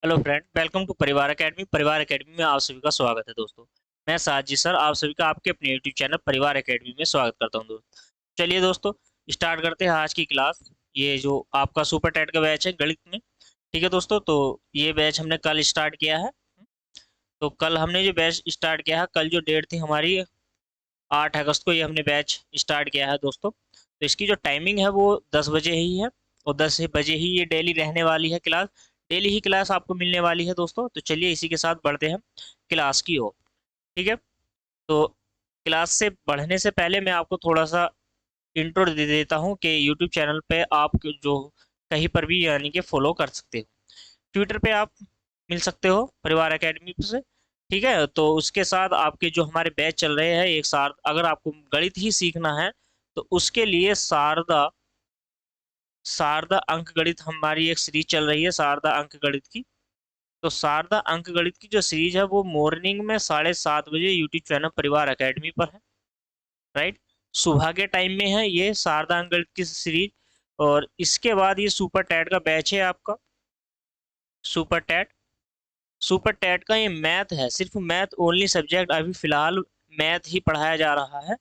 Hello friend, welcome to परिवार academy. परिवार academy में आप सभी का स्वागत है दोस्तों। मैं साजी सर आप सभी का आपके अपने यूट्यूब चैनल परिवार एकेडमी में स्वागत करता हूं दोस्तों। चलिए दोस्तों, स्टार्ट करते हैं आज की क्लास। ये जो आपका सुपर टेट का बैच है गणित में, ठीक है दोस्तों। तो ये बैच हमने कल स्टार्ट किया है। तो कल हमने जो बैच स्टार्ट किया है, कल जो डेट थी हमारी 8 अगस्त को, ये हमने बैच स्टार्ट किया है दोस्तों। तो इसकी जो टाइमिंग है वो 10 बजे ही है, और 10 बजे ही ये डेली रहने वाली है क्लास। डेली ही क्लास आपको मिलने वाली है दोस्तों। तो चलिए इसी के साथ बढ़ते हैं क्लास की ओर। ठीक है। तो क्लास से बढ़ने से पहले मैं आपको थोड़ा सा इंट्रो दे देता हूँ कि यूट्यूब चैनल पे आप जो कहीं पर भी यानी कि फॉलो कर सकते हो। ट्विटर पे आप मिल सकते हो परिवार एकेडमी से। ठीक है। तो उसके साथ आपके जो हमारे बैच चल रहे हैं एक साथ, अगर आपको गणित ही सीखना है तो उसके लिए शारदा शारदा अंक गणित हमारी एक सीरीज चल रही है, शारदा अंक गणित की। तो शारदा अंक गणित की जो सीरीज है वो मॉर्निंग में 7:30 बजे यूट्यूब चैनल परिवार एकेडमी पर है। राइट। सुबह के टाइम में है ये शारदा अंक गणित की सीरीज। और इसके बाद ये सुपर टैट का बैच है आपका। सुपर टैट सुपर टैट का ये मैथ है, सिर्फ मैथ ओनली सब्जेक्ट अभी फिलहाल मैथ ही पढ़ाया जा रहा है।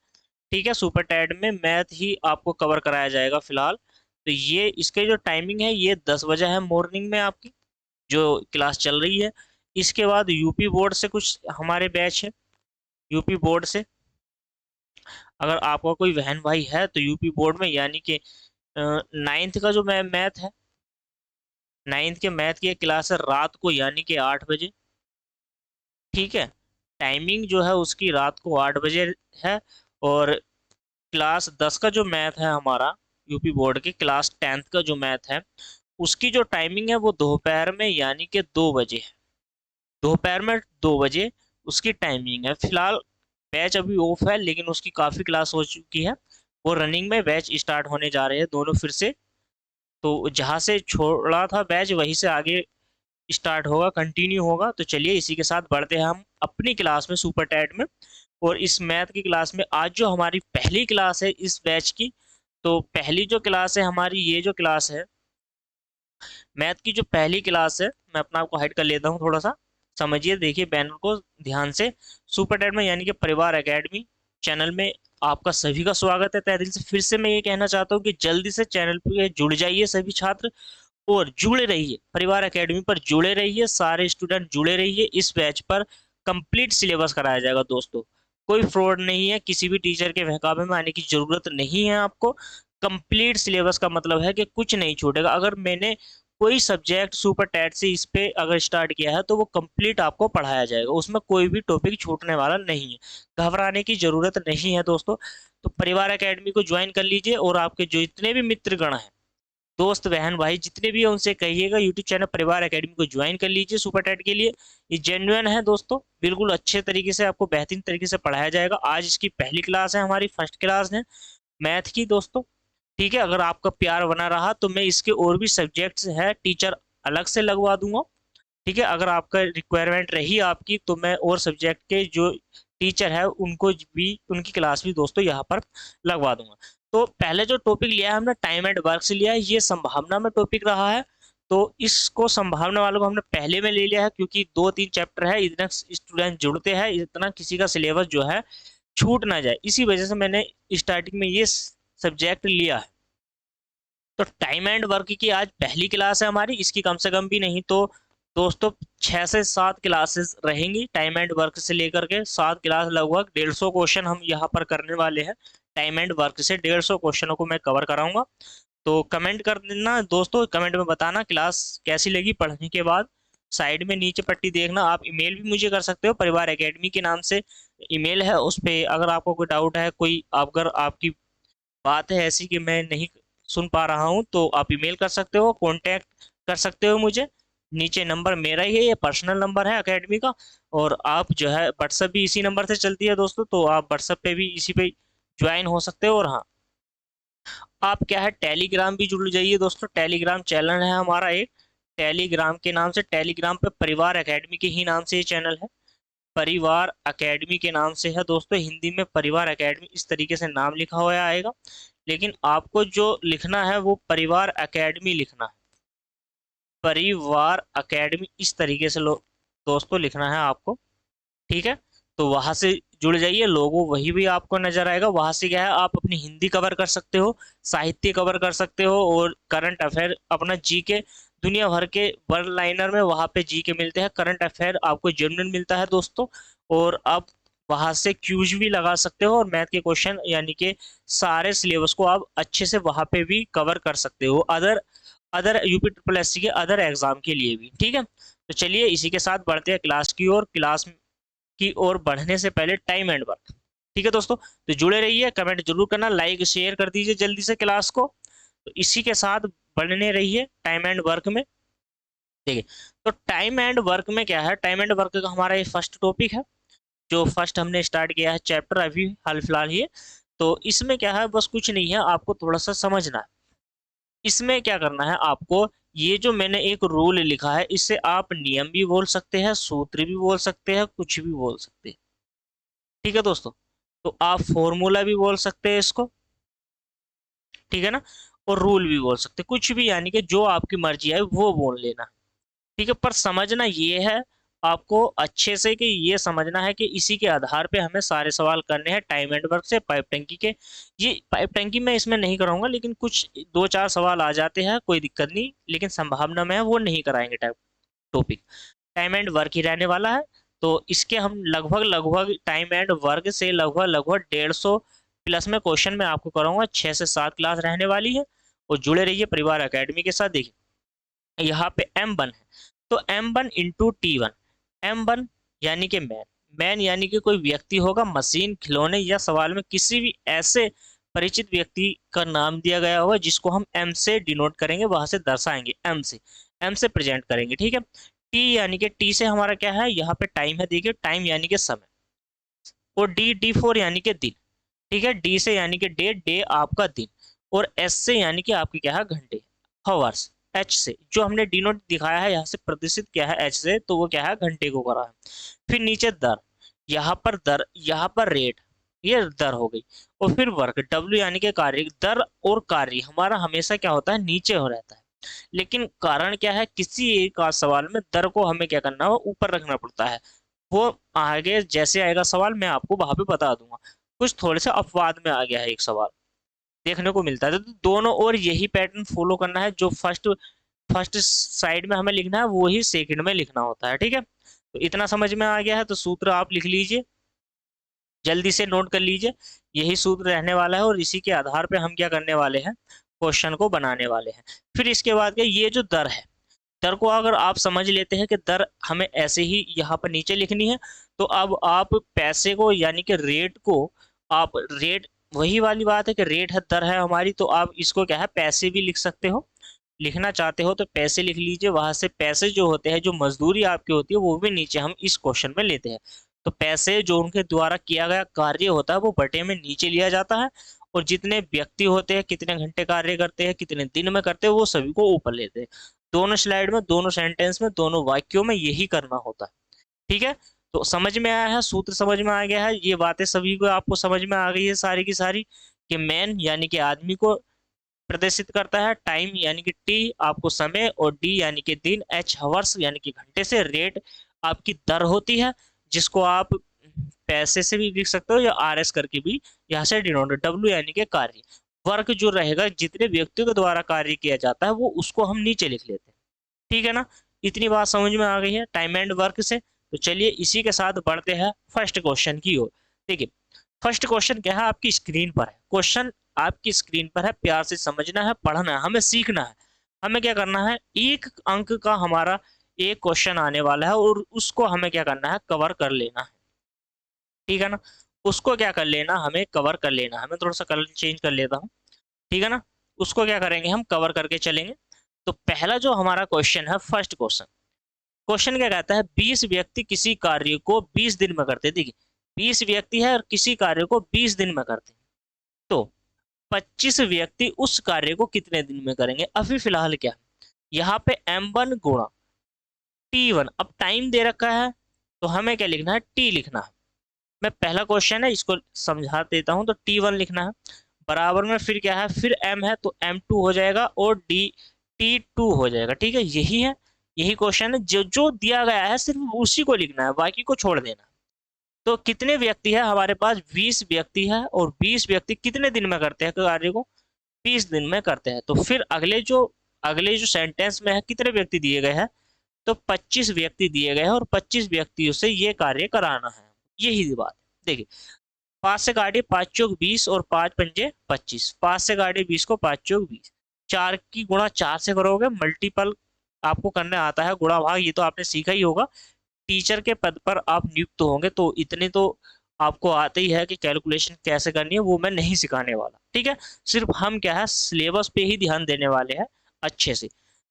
ठीक है। सुपर टैट में मैथ ही आपको कवर कराया जाएगा फिलहाल। तो ये इसके जो टाइमिंग है ये 10 बजे है मॉर्निंग में आपकी जो क्लास चल रही है। इसके बाद यूपी बोर्ड से कुछ हमारे बैच है। यूपी बोर्ड से अगर आपका कोई बहन भाई है तो यूपी बोर्ड में यानी कि 9th का जो मैथ है, 9th के मैथ की एक क्लास है रात को यानी कि 8 बजे। ठीक है। टाइमिंग जो है उसकी रात को 8 बजे है। और क्लास 10 का जो मैथ है हमारा, यूपी बोर्ड की क्लास 10th का जो मैथ है, उसकी जो टाइमिंग है वो दोपहर में यानी कि 2 बजे है। दोपहर में 2 बजे उसकी टाइमिंग है। फिलहाल बैच अभी ऑफ है लेकिन उसकी काफ़ी क्लास हो चुकी है। वो रनिंग में बैच स्टार्ट होने जा रहे हैं दोनों फिर से। तो जहाँ से छोड़ा था बैच वहीं से आगे स्टार्ट होगा, कंटिन्यू होगा। तो चलिए इसी के साथ बढ़ते हैं हम अपनी क्लास में, सुपर टैट में। और इस मैथ की क्लास में आज जो हमारी पहली क्लास है इस बैच की, तो पहली जो क्लास है हमारी, ये जो क्लास है मैथ की, जो पहली क्लास है, मैं अपना आपको हाइड कर लेता हूँ थोड़ा सा, समझिए, देखिए बैनर को ध्यान से। सुपर टैट में यानी कि परिवार एकेडमी चैनल में आपका सभी का स्वागत है तहे दिल से। फिर से मैं ये कहना चाहता हूँ कि जल्दी से चैनल पे जुड़ जाइए सभी छात्र, और जुड़े रहिए परिवार एकेडमी पर, जुड़े रहिए सारे स्टूडेंट, जुड़े रहिए। इस बैच पर कंप्लीट सिलेबस कराया जाएगा दोस्तों। कोई फ्रॉड नहीं है, किसी भी टीचर के बहकावे में आने की जरूरत नहीं है आपको। कंप्लीट सिलेबस का मतलब है कि कुछ नहीं छूटेगा। अगर मैंने कोई सब्जेक्ट सुपर टैट से इस पे अगर स्टार्ट किया है तो वो कंप्लीट आपको पढ़ाया जाएगा, उसमें कोई भी टॉपिक छूटने वाला नहीं है। घबराने की जरूरत नहीं है दोस्तों। तो परिवार एकेडमी को ज्वाइन कर लीजिए, और आपके जो इतने भी मित्रगण हैं, दोस्त बहन भाई जितने भी हैं, उनसे कहिएगा यूट्यूब चैनल परिवार एकेडमी को ज्वाइन कर लीजिए सुपर टेट के लिए। ये जेन्युइन है दोस्तों, बिल्कुल अच्छे तरीके से आपको बेहतरीन तरीके से पढ़ाया जाएगा। आज इसकी पहली क्लास है, हमारी फर्स्ट क्लास है मैथ की दोस्तों। ठीक है। अगर आपका प्यार बना रहा तो मैं इसके और भी सब्जेक्ट्स है टीचर अलग से लगवा दूंगा। ठीक है। अगर आपका रिक्वायरमेंट रही आपकी तो मैं और सब्जेक्ट के जो टीचर है उनको भी, उनकी क्लास भी दोस्तों यहाँ पर लगवा दूंगा। तो पहले जो टॉपिक लिया है हमने टाइम एंड वर्क से लिया है, ये संभावना में टॉपिक रहा है। तो इसको संभावना वालों को हमने पहले में ले लिया है क्योंकि 2-3 चैप्टर है, इतना स्टूडेंट जुड़ते हैं, इतना किसी का सिलेबस जो है छूट ना जाए, इसी वजह से मैंने स्टार्टिंग में ये सब्जेक्ट लिया है। तो टाइम एंड वर्क की आज पहली क्लास है हमारी, इसकी कम से कम भी नहीं तो दोस्तों 6 से 7 क्लासेस रहेंगी। टाइम एंड वर्क से लेकर के 7 क्लास, लगभग 150 क्वेश्चन हम यहाँ पर करने वाले हैं। टाइम एंड वर्क से 150 क्वेश्चनों को मैं कवर कराऊंगा। तो कमेंट कर देना दोस्तों, कमेंट में बताना क्लास कैसी लगी पढ़ने के बाद। साइड में नीचे पट्टी देखना, आप ईमेल भी मुझे कर सकते हो, परिवार एकेडमी के नाम से ईमेल है, उस पे अगर आपको कोई डाउट है, कोई अगर आपकी बात है ऐसी कि मैं नहीं सुन पा रहा हूँ, तो आप ईमेल कर सकते हो, कांटेक्ट कर सकते हो मुझे। नीचे नंबर मेरा ही है, ये पर्सनल नंबर है एकेडमी का। और आप जो है व्हाट्सएप भी इसी नंबर से चलती है दोस्तों, तो आप व्हाट्सएप पे भी इसी पे ज्वाइन हो सकते हो। और हाँ, आप क्या है टेलीग्राम भी जुड़ जाइए दोस्तों। टेलीग्राम चैनल है हमारा एक, टेलीग्राम के नाम से, टेलीग्राम पे परिवार एकेडमी के ही नाम से ये चैनल है। परिवार एकेडमी के नाम से है दोस्तों, हिंदी में परिवार एकेडमी इस तरीके से नाम लिखा हुआ आएगा। लेकिन आपको जो लिखना है वो परिवार एकेडमी लिखना है। परिवार एकेडमी, इस तरीके से दोस्तों लिखना है आपको। ठीक है, तो वहां से जुड़ जाइए, लोगो वही भी आपको नजर आएगा। वहां से क्या है, आप अपनी हिंदी कवर कर सकते हो, साहित्य कवर कर सकते हो, और करंट अफेयर अपना जीके, दुनिया भर के वर्ल्ड लाइनर में वहां पे जीके मिलते हैं, करंट अफेयर आपको जेन्युइन मिलता है दोस्तों। और आप वहां से क्यूज भी लगा सकते हो, और मैथ के क्वेश्चन यानी कि सारे सिलेबस को आप अच्छे से वहां पे भी कवर कर सकते हो, other other UP triple S C के अदर एग्जाम के लिए भी। ठीक है, तो चलिए इसी के साथ बढ़ते हैं क्लास की ओर। क्लास की ओर बढ़ने से पहले टाइम एंड वर्क। ठीक है दोस्तों, तो जुड़े रहिए, कमेंट जरूर करना, लाइक शेयर कर दीजिए जल्दी से क्लास को। तो इसी के साथ बढ़ने रहिए टाइम एंड वर्क में। देखिए, तो टाइम एंड वर्क में क्या है, टाइम एंड वर्क का हमारा ये फर्स्ट टॉपिक है, जो फर्स्ट हमने स्टार्ट किया है चैप्टर अभी हाल फिलहाल ही। तो इसमें क्या है, बस कुछ नहीं है, आपको थोड़ा सा समझना है। इसमें क्या करना है आपको, ये जो मैंने एक रूल लिखा है, इससे आप नियम भी बोल सकते हैं, सूत्र भी बोल सकते हैं, कुछ भी बोल सकते हैं। ठीक है दोस्तों, तो आप फॉर्मूला भी बोल सकते हैं इसको, ठीक है ना, और रूल भी बोल सकते हैं, कुछ भी, यानी कि जो आपकी मर्जी है वो बोल लेना। ठीक है, पर समझना ये है आपको अच्छे से, कि ये समझना है कि इसी के आधार पे हमें सारे सवाल करने हैं टाइम एंड वर्क से, पाइप टंकी के। ये पाइप टंकी मैं इसमें नहीं कराऊंगा, लेकिन कुछ दो चार सवाल आ जाते हैं, कोई दिक्कत नहीं, लेकिन संभावना में है वो नहीं कराएंगे टॉपिक। टाइम एंड वर्क ही रहने वाला है। तो इसके हम लगभग लगभग टाइम एंड वर्क से लगभग लगभग 150 प्लस में क्वेश्चन मैं आपको कराऊंगा, 6 से 7 क्लास रहने वाली है। और जुड़े रहिए परिवार एकेडमी के साथ। देखिए, यहाँ पे M1 है, तो M1 इंटू T1। M1 यानी कि मैन, मैन यानी कि कोई व्यक्ति होगा, मशीन, खिलौने या सवाल में किसी भी ऐसे परिचित व्यक्ति का नाम दिया गया होगा जिसको हम M से डिनोट करेंगे, वहां से दर्शाएंगे, M से प्रेजेंट करेंगे। ठीक है, टी यानी कि टी से हमारा क्या है, यहाँ पे टाइम है, देखिए टाइम यानी कि समय। और D4 यानी कि दिन। ठीक है, डी से यानी कि डे, डे आपका दिन। और एस से यानी कि आपके क्या है, घंटे, हवर्स। एच से जो हमने डिनोट दिखाया है यहाँ से प्रदर्शित किया है एच से, तो वो क्या है, घंटे को करा है। फिर नीचे दर, यहाँ पर दर, यहाँ पर रेट, ये दर हो गई। और फिर वर्क, डब्ल्यू यानी कि कार्य। दर और कार्य हमारा हमेशा क्या होता है, नीचे हो रहता है, लेकिन कारण क्या है, किसी एक सवाल में दर को हमें क्या करना है, ऊपर रखना पड़ता है। वो आगे जैसे आएगा सवाल, मैं आपको वहां पे बता दूंगा। कुछ थोड़े से अपवाद में आ गया है एक सवाल, देखने को मिलता है, तो दोनों और यही पैटर्न फॉलो करना है। जो फर्स्ट फर्स्ट साइड में हमें लिखना है, वो ही सेकंड में लिखना होता है। ठीक है, तो इतना समझ में आ गया है, तो सूत्र आप लिख लीजिए, जल्दी से नोट कर लीजिए। यही सूत्र रहने वाला है, और इसी के आधार पे हम क्या करने वाले हैं, क्वेश्चन को बनाने वाले हैं। फिर इसके बाद क्या, ये जो दर है, दर को अगर आप समझ लेते हैं कि दर हमें ऐसे ही यहाँ पर नीचे लिखनी है, तो अब आप पैसे को यानी कि रेट को, आप रेट, वही वाली बात है कि रेट है, दर है हमारी, तो आप इसको क्या है, पैसे भी लिख सकते हो। लिखना चाहते हो तो पैसे लिख लीजिए, वहां से पैसे जो होते हैं, जो मजदूरी आपकी होती है, वो भी नीचे हम इस क्वेश्चन में लेते हैं। तो पैसे जो उनके द्वारा किया गया कार्य होता है, वो बटे में नीचे लिया जाता है। और जितने व्यक्ति होते हैं, कितने घंटे कार्य करते हैं, कितने दिन में करते हैं, वो सभी को ऊपर लेते हैं। दोनों स्लाइड में, दोनों सेंटेंस में, दोनों वाक्यों में यही करना होता है। ठीक है, तो समझ में आया है, सूत्र समझ में आ गया है, ये बातें सभी को आपको समझ में आ गई है सारी की सारी, कि मैन यानी कि आदमी को प्रदर्शित करता है, टाइम यानी कि टी आपको समय, और डी यानी कि दिन, एच हवर्स यानी कि घंटे से, रेट आपकी दर होती है, जिसको आप पैसे से भी लिख सकते हो, या आर एस करके भी यहाँ से डिनोट, डब्ल्यू यानी कि कार्य। वर्क जो रहेगा, जितने व्यक्तियों के द्वारा कार्य किया जाता है, वो उसको हम नीचे लिख लेते हैं। ठीक है ना, इतनी बात समझ में आ गई है टाइम एंड वर्क से। तो चलिए इसी के साथ बढ़ते हैं फर्स्ट क्वेश्चन की ओर। देखिए, फर्स्ट क्वेश्चन क्या है, आपकी स्क्रीन पर है क्वेश्चन, आपकी स्क्रीन पर है, प्यार से समझना है, पढ़ना है, हमें सीखना है। हमें क्या करना है, एक अंक का हमारा एक क्वेश्चन आने वाला है, और उसको हमें क्या करना है, कवर कर लेना है। ठीक है ना, उसको क्या कर लेना, हमें कवर कर लेना है। मैं थोड़ा सा कलर चेंज कर लेता हूँ। ठीक है ना, उसको क्या करेंगे, हम कवर करके चलेंगे। तो पहला जो हमारा क्वेश्चन है, फर्स्ट क्वेश्चन, क्वेश्चन क्या कहता है, 20 व्यक्ति किसी कार्य को 20 दिन में करते हैं। देखिए, 20 व्यक्ति है और किसी कार्य को 20 दिन में करते हैं, तो 25 व्यक्ति उस कार्य को कितने दिन में करेंगे। अभी फिलहाल क्या, यहाँ पे M1 गुणा T1, अब टाइम दे रखा है, तो हमें क्या लिखना है, T लिखना है। मैं पहला क्वेश्चन है इसको समझा देता हूँ, तो T1 लिखना है, बराबर में फिर क्या है, फिर M है, तो M2 हो जाएगा, और D T2 हो जाएगा। ठीक है, यही है, यही क्वेश्चन है। जो जो दिया गया है सिर्फ उसी को लिखना है, बाकी को छोड़ देना। तो कितने व्यक्ति है हमारे पास? 20 व्यक्ति है, और 20 व्यक्ति कितने दिन में करते हैं कार्य को? 20 दिन में करते हैं। तो फिर अगले जो सेंटेंस में है कितने व्यक्ति दिए गए हैं? तो 25 व्यक्ति दिए गए हैं, और 25 व्यक्तियों से ये कार्य कराना है। यही बात है। देखिए, 5 से काटिए, 5 चौक 20 और 5 पंजे 25। 5 से काटिए 20 को, 5 चौक 20। 4 की गुणा 4 से करोगे, मल्टीपल आपको करने आता है, गुणा भाग ये तो आपने सीखा ही होगा। टीचर के पद पर आप नियुक्त होंगे तो इतने तो आपको आते ही है कि कैलकुलेशन कैसे करनी है, वो मैं नहीं सिखाने वाला। ठीक है, सिर्फ हम क्या है, सिलेबस पे ही ध्यान देने वाले हैं अच्छे से।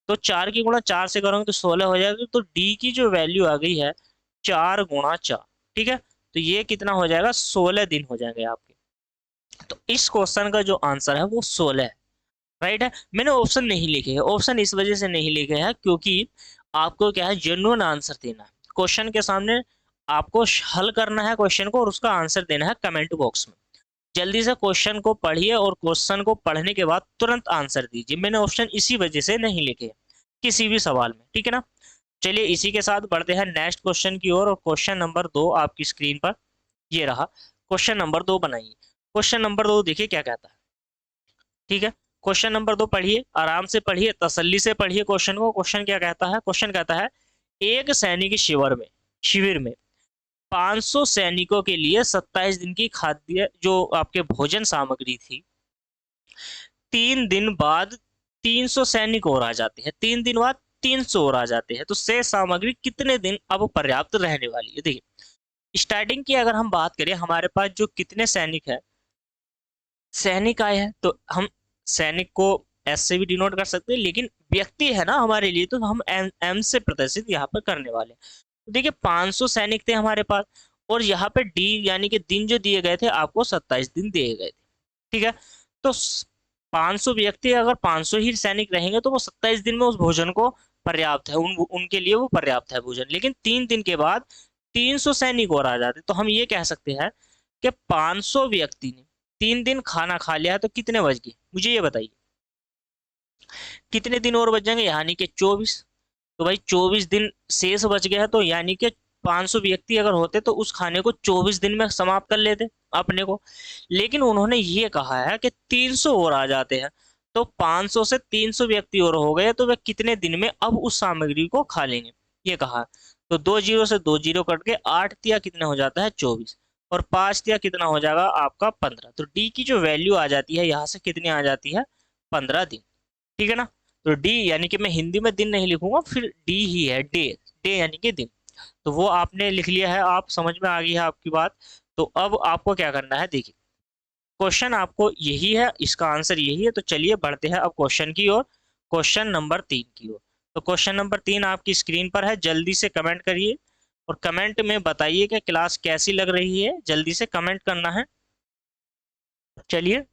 तो 4 की गुणा 4 से करोगे तो 16 हो जाएगा। तो डी की जो वैल्यू आ गई है 4 गुणा 4। ठीक है, तो ये कितना हो जाएगा? 16 दिन हो जाएंगे आपके। तो इस क्वेश्चन का जो आंसर है वो 16 है। राइट है। मैंने ऑप्शन नहीं लिखे हैं, ऑप्शन इस वजह से नहीं लिखे हैं क्योंकि आपको क्या है, जेन्युइन आंसर देना है क्वेश्चन के सामने। आपको हल करना है क्वेश्चन को और उसका आंसर देना है कमेंट बॉक्स में। जल्दी से क्वेश्चन को पढ़िए और क्वेश्चन को पढ़ने के बाद तुरंत आंसर दीजिए। मैंने ऑप्शन इसी वजह से नहीं लिखे किसी भी सवाल में। ठीक है ना। चलिए इसी के साथ बढ़ते हैं नेक्स्ट क्वेश्चन की ओर। और क्वेश्चन नंबर 2 आपकी स्क्रीन पर ये रहा। क्वेश्चन नंबर 2 बनाइए। क्वेश्चन नंबर 2 देखिए क्या कहता है। ठीक है, क्वेश्चन नंबर 2 पढ़िए, आराम से पढ़िए, तसल्ली से पढ़िए क्वेश्चन को। क्वेश्चन क्या कहता है? क्वेश्चन कहता है, एक सैनिक शिविर में 500 सैनिकों के लिए 27 दिन की खाद्य जो आपके भोजन सामग्री थी, 3 दिन बाद 300 सैनिक और आ जाते हैं, 3 दिन बाद 300 और आ जाते हैं। तो शेष सामग्री कितने दिन अब पर्याप्त रहने वाली है? देखिए, स्टार्टिंग की अगर हम बात करें, हमारे पास जो कितने सैनिक है, सैनिक आए हैं, तो हम सैनिक को एस से भी डिनोट कर सकते हैं, लेकिन व्यक्ति है ना हमारे लिए, तो हम एम एम से प्रदर्शित यहाँ पर करने वाले हैं। तो देखिए 500 सैनिक थे हमारे पास, और यहाँ पे डी यानी कि दिन जो दिए गए थे आपको 27 दिन दिए गए थे। ठीक है, तो 500 व्यक्ति अगर 500 ही सैनिक रहेंगे तो वो 27 दिन में उस भोजन को पर्याप्त है, उनके लिए वो पर्याप्त है भोजन। लेकिन 3 दिन के बाद 300 सैनिक और आ जाते, तो हम ये कह सकते हैं कि 500 व्यक्ति ने 3 दिन खाना खा लिया है, तो कितने बच गए मुझे ये बताइए? कितने दिन और बच जाएंगे? यानी कि 24। तो भाई 24 दिन शेष बच गया है, तो यानी कि 500 व्यक्ति अगर होते तो उस खाने को 24 दिन में समाप्त कर लेते अपने को। लेकिन उन्होंने ये कहा है कि 300 और आ जाते हैं, तो 500 से 300 व्यक्ति और हो गए, तो वे कितने दिन में अब उस सामग्री को खा लेंगे, ये कहा। तो 2 जीरो से 2 जीरो कट के 8 तिया कितना हो जाता है? 24। और 5 तिया कितना हो जाएगा आपका? 15। तो डी की जो वैल्यू आ जाती है यहाँ से कितनी आ जाती है? 15 दिन। ठीक है ना। तो डी यानी कि मैं हिंदी में दिन नहीं लिखूंगा, फिर डी ही है, डे। डे यानी कि दिन। तो वो आपने लिख लिया है, आप समझ में आ गई है आपकी बात। तो अब आपको क्या करना है, देखिए क्वेश्चन आपको यही है, इसका आंसर यही है। तो चलिए बढ़ते हैं अब क्वेश्चन की ओर, क्वेश्चन नंबर 3 की ओर। तो क्वेश्चन नंबर 3 आपकी स्क्रीन पर है, जल्दी से कमेंट करिए और कमेंट में बताइए कि क्लास कैसी लग रही है, जल्दी से कमेंट करना है। चलिए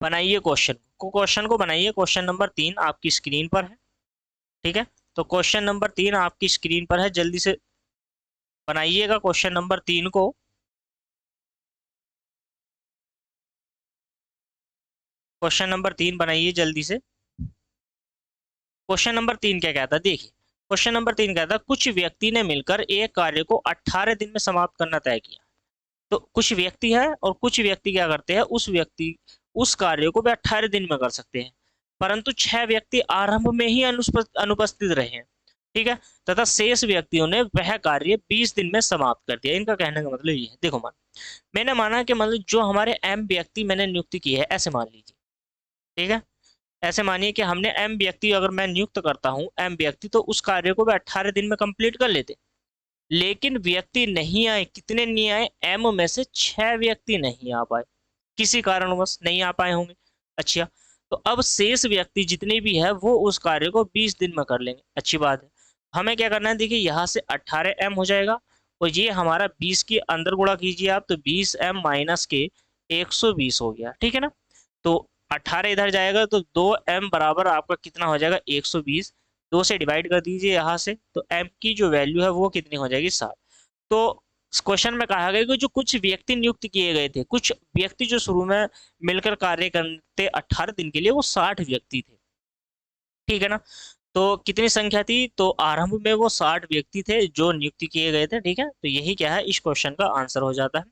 बनाइए क्वेश्चन को बनाइए। क्वेश्चन नंबर 3 आपकी स्क्रीन पर है। ठीक है, तो क्वेश्चन नंबर 3 आपकी स्क्रीन पर है, जल्दी से बनाइएगा क्वेश्चन नंबर 3 को। क्वेश्चन नंबर 3 बनाइए जल्दी से। क्वेश्चन नंबर 3 क्या कहता है, देखिए क्वेश्चन नंबर 3 कहता है, कुछ व्यक्ति ने मिलकर एक कार्य को 18 दिन में समाप्त करना तय किया। तो कुछ व्यक्ति है और कुछ व्यक्ति क्या करते हैं, उस कार्य को वे 18 दिन में कर सकते हैं, परंतु 6 व्यक्ति आरंभ में ही अनुपस्थित रहे हैं। ठीक है, तथा शेष व्यक्तियों ने वह कार्य 20 दिन में समाप्त कर दिया। इनका कहने का मतलब ये है, देखो मैंने माना कि मतलब जो हमारे एम व्यक्ति मैंने नियुक्त किए हैं, ऐसे मान लीजिए। ठीक है, ऐसे मानिए कि हमने एम व्यक्ति अगर मैं नियुक्त करता हूं एम व्यक्ति, तो उस कार्य को वे 18 दिन में कंप्लीट कर लेते। लेकिन व्यक्ति नहीं आए, कितने नहीं आए? एम में से 6 व्यक्ति नहीं आ पाए, किसी कारणवश नहीं आ पाए होंगे। अच्छा, तो अब शेष व्यक्ति जितने भी है वो उस कार्य को 20 दिन में कर लेंगे। अच्छी बात है। हमें क्या करना है, देखिए यहाँ से 18 एम हो जाएगा, और ये हमारा 20 के अंदर गुणा कीजिए आप, तो 20 एम माइनस के 120 हो गया। ठीक है ना। तो 18 इधर जाएगा, तो 2 एम बराबर आपका कितना हो जाएगा? 120। 2 से डिवाइड कर दीजिए यहाँ से, तो एम की जो वैल्यू है वो कितनी हो जाएगी? 7। तो क्वेश्चन में कहा गया कि जो कुछ व्यक्ति नियुक्त किए गए थे, कुछ व्यक्ति जो शुरू में मिलकर कार्य करते 18 दिन के लिए, वो 60 व्यक्ति थे, ठीक है ना। तो कितनी संख्या थी, तो आरंभ में वो 60 व्यक्ति थे जो नियुक्त किए गए थे, ठीक है। तो यही क्या है, इस क्वेश्चन का आंसर हो जाता है।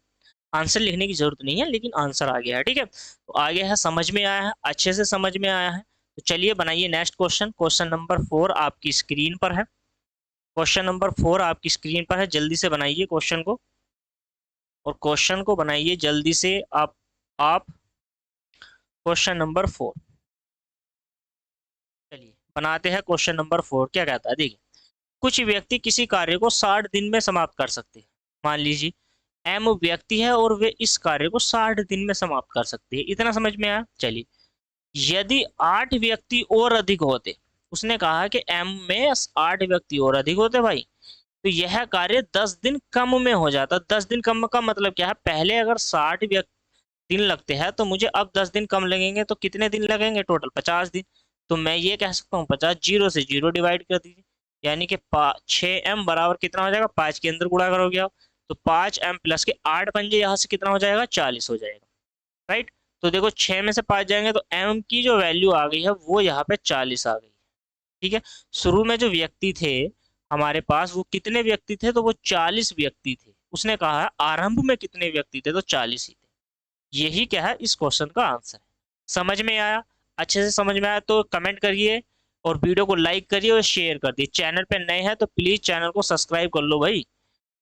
आंसर लिखने की जरूरत नहीं है, लेकिन आंसर आ गया है, ठीक है। तो आ गया है, समझ में आया है, अच्छे से समझ में आया है। तो चलिए बनाइए नेक्स्ट क्वेश्चन। क्वेश्चन नंबर 4 आपकी स्क्रीन पर है। क्वेश्चन नंबर 4 आपकी स्क्रीन पर है, जल्दी से बनाइए क्वेश्चन को, और क्वेश्चन को बनाइए जल्दी से आप क्वेश्चन नंबर 4। चलिए बनाते हैं क्वेश्चन नंबर 4। क्या कहता है, देखिए, कुछ व्यक्ति किसी कार्य को 60 दिन में समाप्त कर सकते हैं। मान लीजिए एम व्यक्ति है और वे इस कार्य को 60 दिन में समाप्त कर सकते हैं। इतना समझ में आया। चलिए, यदि 8 व्यक्ति और अधिक होते, उसने कहा कि एम में 8 व्यक्ति और अधिक होते भाई, तो यह कार्य 10 दिन कम में हो जाता। 10 दिन कम का मतलब क्या है, पहले अगर 60 दिन लगते हैं तो मुझे अब 10 दिन कम लगेंगे, तो कितने दिन लगेंगे, टोटल 50 दिन। तो मैं ये कह सकता हूँ 50, 0 से 0 डिवाइड कर दीजिए, यानी कि 6m बराबर कितना हो जाएगा, 5 के अंदर गुणा करोगे आप, तो 5m प्लस के 8 पंजे यहाँ से कितना हो जाएगा, 40 हो जाएगा, राइट। तो देखो 6 में से 5 जाएंगे तो m की जो वैल्यू आ गई है वो यहाँ पे 40 आ गई, ठीक है। शुरू में जो व्यक्ति थे हमारे पास, वो कितने व्यक्ति थे, तो वो 40 व्यक्ति थे। उसने कहा है आरंभ में कितने व्यक्ति थे, तो 40 ही थे। यही क्या है इस क्वेश्चन का आंसर है। समझ में आया, अच्छे से समझ में आया तो कमेंट करिए, और वीडियो को लाइक करिए और शेयर कर दिए। चैनल पे नए हैं तो प्लीज चैनल को सब्सक्राइब कर लो भाई,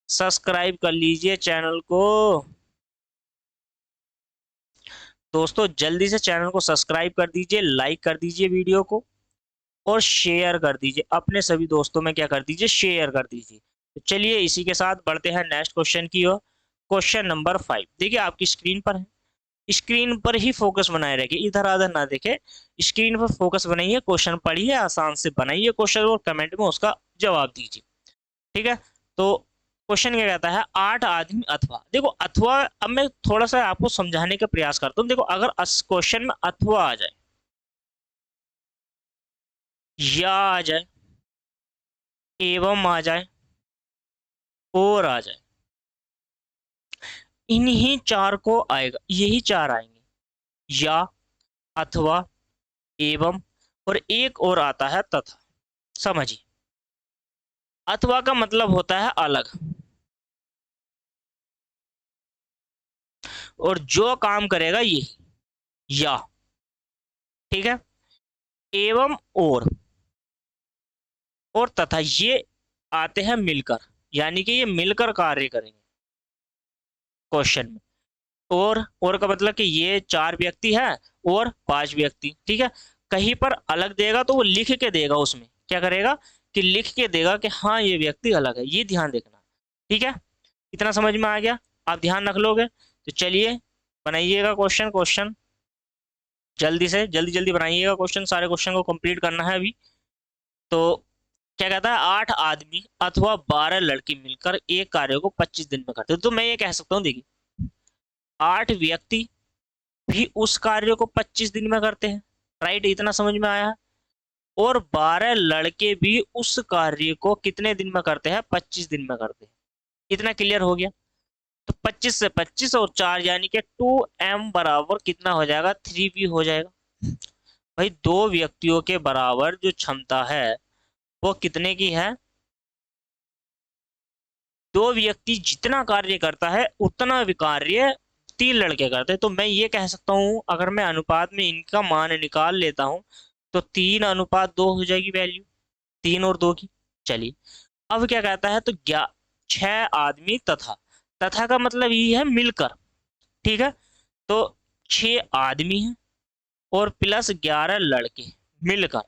सब्सक्राइब कर लीजिए चैनल को। दोस्तों जल्दी से चैनल को सब्सक्राइब कर दीजिए, लाइक कर दीजिए वीडियो को, और शेयर कर दीजिए अपने सभी दोस्तों में, क्या कर दीजिए, शेयर कर दीजिए। तो चलिए इसी के साथ बढ़ते हैं नेक्स्ट क्वेश्चन की ओर। क्वेश्चन नंबर 5 देखिए आपकी स्क्रीन पर है, स्क्रीन पर ही फोकस बनाए रखिए, इधर आधर ना देखे, स्क्रीन पर फोकस बनाइए, क्वेश्चन पढ़िए, आसान से बनाइए क्वेश्चन और कमेंट में उसका जवाब दीजिए, ठीक है। तो क्वेश्चन क्या कहता है, 8 आदमी अथवा, देखो अथवा, अब मैं थोड़ा सा आपको समझाने का प्रयास करता हूँ। देखो अगर क्वेश्चन में अथवा आ जाए, या आ जाए, एवं आ जाए, और आ जाए, इन्हीं चार को आएगा, यही चार आएंगे, या, अथवा, एवं, और एक और आता है तथा। समझिए, अथवा का मतलब होता है अलग, और जो काम करेगा यही, या, ठीक है। एवं और तथा ये आते हैं मिलकर, यानी कि ये मिलकर कार्य करेंगे क्वेश्चन में। और का मतलब कि ये 4 व्यक्ति है और 5 व्यक्ति, ठीक है। कहीं पर अलग देगा तो वो लिख के देगा, उसमें क्या करेगा कि लिख के देगा कि हाँ ये व्यक्ति अलग है, ये ध्यान देखना, ठीक है। इतना समझ में आ गया, आप ध्यान रख लोगे। तो चलिए बनाइएगा क्वेश्चन, जल्दी से जल्दी जल्दी बनाइएगा क्वेश्चन, सारे क्वेश्चन को कंप्लीट करना है अभी। तो क्या कहता है, 8 आदमी अथवा 12 लड़के मिलकर एक कार्य को 25 दिन में करते हैं। तो मैं ये कह सकता हूँ, देखिए 8 व्यक्ति भी उस कार्य को 25 दिन में करते हैं, राइट, इतना समझ में आया है। और 12 लड़के भी उस कार्य को कितने दिन में करते हैं, 25 दिन में करते हैं। इतना क्लियर हो गया। तो 25 से 25 और 4, यानी कि 2m बराबर कितना हो जाएगा, 3v हो जाएगा। भाई दो व्यक्तियों के बराबर जो क्षमता है वो कितने की है, दो व्यक्ति जितना कार्य करता है उतना भी कार्य 3 लड़के करते हैं। तो मैं ये कह सकता हूँ, अगर मैं अनुपात में इनका मान निकाल लेता हूँ तो 3:2 हो जाएगी वैल्यू, 3 और 2 की। चलिए अब क्या कहता है, तो 6 आदमी तथा का मतलब ये है मिलकर, ठीक है। तो 6 आदमी हैं और प्लस 11 लड़के मिलकर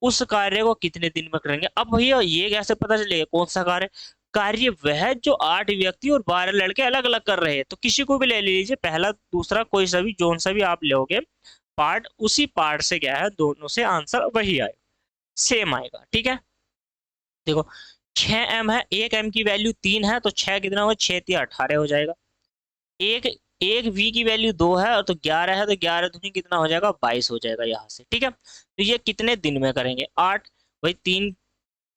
उस कार्य को कितने दिन में करेंगे। अब भैया ये कैसे पता चलेगा कौन सा कार्य, कार्य वह जो 8 व्यक्ति और 12 लड़के अलग अलग कर रहे हैं। तो किसी को भी ले लीजिए, पहला दूसरा कोई सा भी, जोन सा भी आप लोगे पार्ट, उसी पार्ट से क्या है, दोनों से आंसर वही आएगा, सेम आएगा, ठीक है। देखो 6m है, 1m की वैल्यू 3 है, तो 6 कितना होगा, 6 3 18 हो जाएगा। एक एक v की वैल्यू 2 है और तो 11 है, तो 11 दूनी कितना हो जाएगा, 22 हो जाएगा यहाँ से, ठीक है। तो ये कितने दिन में करेंगे, 8, वही 3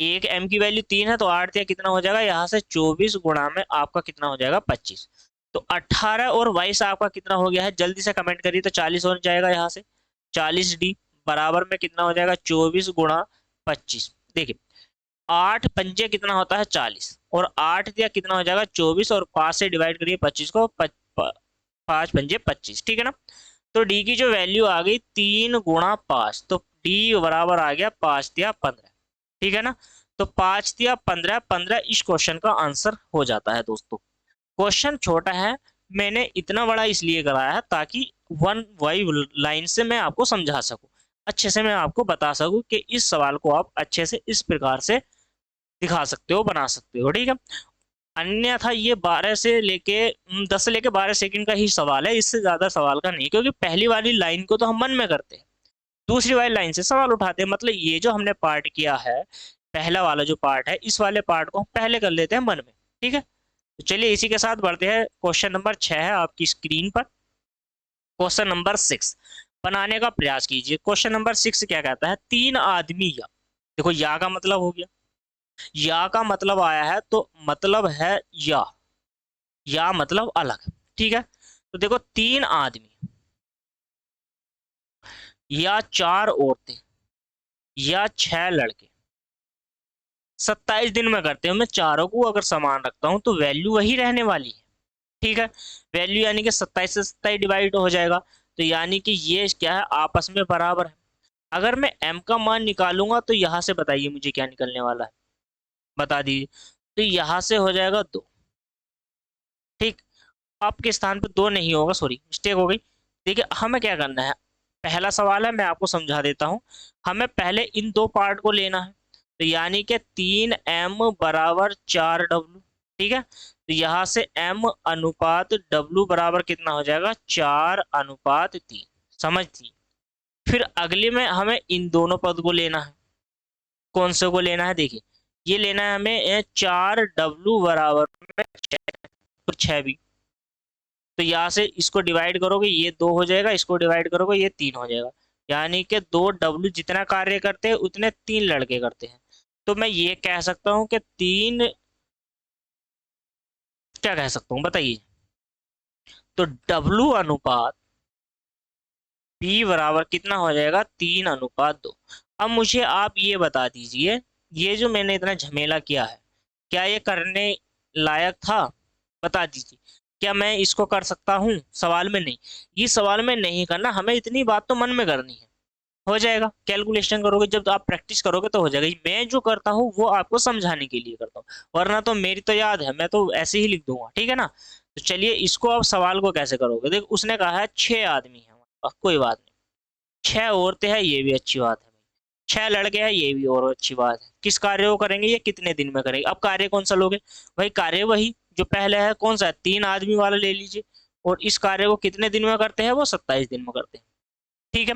1 m की वैल्यू 3 है तो 8 दिया कितना हो जाएगा, यहाँ से 24 गुणा में आपका कितना हो जाएगा 25। तो 18 और 22 आपका कितना हो गया है, जल्दी से कमेंट करिए। तो 40 हो जाएगा यहाँ से, 40d बराबर में कितना हो जाएगा 24 गुणा 25। देखिए 8 पंजे कितना होता है 40, और 8 दिया कितना हो जाएगा 24, और 5 से डिवाइड करिए 25 को, 5 पंजे 25, ठीक है ना। तो डी की जो वैल्यू आ गई 3 गुणा 5, तो डी बराबर आ गया 5 दिया 15, ठीक है ना। तो 5 दिया 15, 15 इस क्वेश्चन का आंसर हो जाता है दोस्तों। क्वेश्चन छोटा है, मैंने इतना बड़ा इसलिए कराया है ताकि वन वाई लाइन से मैं आपको समझा सकूं, अच्छे से मैं आपको बता सकूं कि इस सवाल को आप अच्छे से इस प्रकार से दिखा सकते हो, बना सकते हो, ठीक है। अन्यथा ये 12 से लेके 10 से लेके 12 सेकंड का ही सवाल है, इससे ज्यादा सवाल का नहीं, क्योंकि पहली वाली लाइन को तो हम मन में करते हैं, दूसरी वाली लाइन से सवाल उठाते हैं। मतलब ये जो हमने पार्ट किया है, पहला वाला जो पार्ट है, इस वाले पार्ट को हम पहले कर लेते हैं मन में, ठीक है। तो चलिए इसी के साथ बढ़ते हैं, क्वेश्चन नंबर 6 है आपकी स्क्रीन पर। क्वेश्चन नंबर 6 बनाने का प्रयास कीजिए। क्वेश्चन नंबर 6 क्या कहता है, 3 आदमी या, देखो या का मतलब हो गया, या का मतलब आया है तो मतलब है या मतलब अलग, ठीक है। तो देखो 3 आदमी या 4 औरतें या 6 लड़के 27 दिन में करते हैं, मैं चारों को अगर समान रखता हूं तो वैल्यू वही रहने वाली है, ठीक है। वैल्यू यानी कि 27 से 27 डिवाइड हो जाएगा, तो यानी कि ये क्या है, आपस में बराबर है। अगर मैं m का मान निकालूंगा तो यहां से बताइए मुझे क्या निकलने वाला है, बता दीजिए। तो यहां से हो जाएगा 2, ठीक। आपके स्थान पे 2 नहीं होगा, सॉरी मिस्टेक हो गई। देखिए हमें क्या करना है, पहला सवाल है, मैं आपको समझा देता हूं। हमें पहले इन दो पार्ट को लेना है, तो यानी कि 3m बराबर 4w, ठीक है। तो यहाँ से m अनुपात w बराबर कितना हो जाएगा 4:3, समझ थी। फिर अगले में हमें इन दोनों पद को लेना है। कौन से को लेना है, देखिए ये लेना है हमें 4w बराबर में 6 भी। तो यहाँ से इसको डिवाइड करोगे ये 2 हो जाएगा, इसको डिवाइड करोगे ये 3 हो जाएगा, यानी कि 2w जितना कार्य करते हैं उतने 3 लड़के करते हैं। तो मैं ये कह सकता हूँ कि 3, क्या कह सकता हूँ बताइए। तो w अनुपात p बराबर कितना हो जाएगा 3:2। अब मुझे आप ये बता दीजिए, ये जो मैंने इतना झमेला किया है, क्या ये करने लायक था, बता दीजिए। क्या मैं इसको कर सकता हूँ सवाल में, नहीं, ये सवाल में नहीं करना, हमें इतनी बात तो मन में करनी है, हो जाएगा। कैलकुलेशन करोगे जब, तो आप प्रैक्टिस करोगे तो हो जाएगा। मैं जो करता हूँ वो आपको समझाने के लिए करता हूँ, वरना तो मेरी तो याद है, मैं तो ऐसे ही लिख दूंगा, ठीक है ना। तो चलिए इसको अब सवाल को कैसे करोगे, देख उसने कहा है 6 आदमी है हमारे पास, कोई बात नहीं, 6 औरतें हैं, ये भी अच्छी बात है भाई, 6 लड़के हैं, ये भी और अच्छी बात है। किस कार्य को करेंगे, ये कितने दिन में करेंगे। अब कार्य कौन सा लोगे, भाई कार्य वही जो पहले है, कौन सा है 3 आदमी वाला ले लीजिए, और इस कार्य को कितने दिन में करते हैं, वो 27 दिन में करते हैं, ठीक है।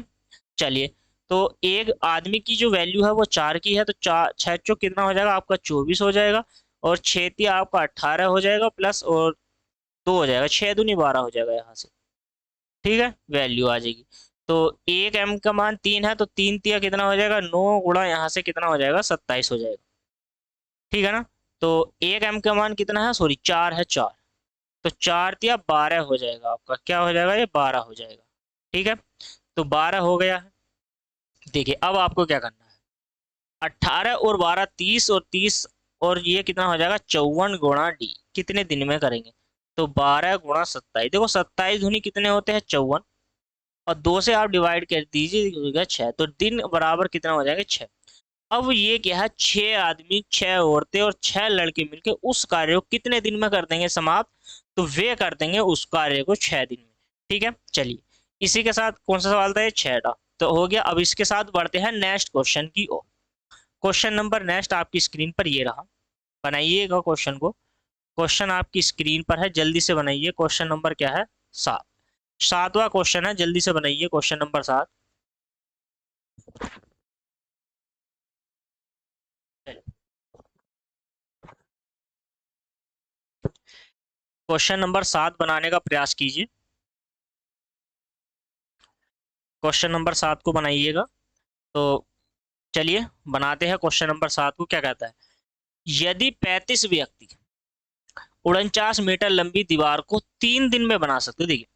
चलिए, तो एक आदमी की जो वैल्यू है वो 4 की है, तो 4 6 कितना हो जाएगा आपका 24 हो जाएगा, और 6 आपका 18 हो जाएगा, प्लस और 2 हो जाएगा, 6 दूनी 12 हो जाएगा यहाँ से, ठीक है, वैल्यू आ जाएगी। तो 1m का मान 3 है, तो 3 कितना हो जाएगा 9 गुणा यहाँ से कितना हो जाएगा 27 हो जाएगा, ठीक है ना। तो 1m का मान कितना है, सॉरी 4 है, 4, तो 4 × 12 हो जाएगा आपका, क्या हो जाएगा ये 12 हो जाएगा, ठीक है। तो 12 हो गया है। देखिए अब आपको क्या करना है, 18 और 12 30, और 30 और ये कितना हो जाएगा 54 गुणा डी, कितने दिन में करेंगे। तो 12 गुणा 27, देखो 27 दूनी कितने होते हैं 54, और 2 से आप डिवाइड कर दीजिए 6, तो दिन बराबर कितना हो जाएगा 6। अब ये क्या है, 6 आदमी 6 औरतें और 6 लड़के मिलकर उस कार्य को कितने दिन में कर देंगे समाप्त, तो वे कर देंगे उस कार्य को 6 दिन में, ठीक है। चलिए इसी के साथ कौन सा सवाल था ये 6 तो हो गया। अब इसके साथ बढ़ते हैं नेक्स्ट क्वेश्चन की ओर। क्वेश्चन नंबर नेक्स्ट आपकी स्क्रीन पर ये रहा, बनाइएगा क्वेश्चन को। क्वेश्चन आपकी स्क्रीन पर है, जल्दी से बनाइए। क्वेश्चन नंबर क्या है 7, 7वां क्वेश्चन है, जल्दी से बनाइए क्वेश्चन नंबर 7। क्वेश्चन नंबर 7 बनाने का प्रयास कीजिए। क्वेश्चन नंबर 7 को बनाइएगा। तो चलिए बनाते हैं क्वेश्चन नंबर 7 को। क्या कहता है, यदि 35 व्यक्ति 49 मीटर लंबी दीवार को 3 दिन में बना सकते, देखिए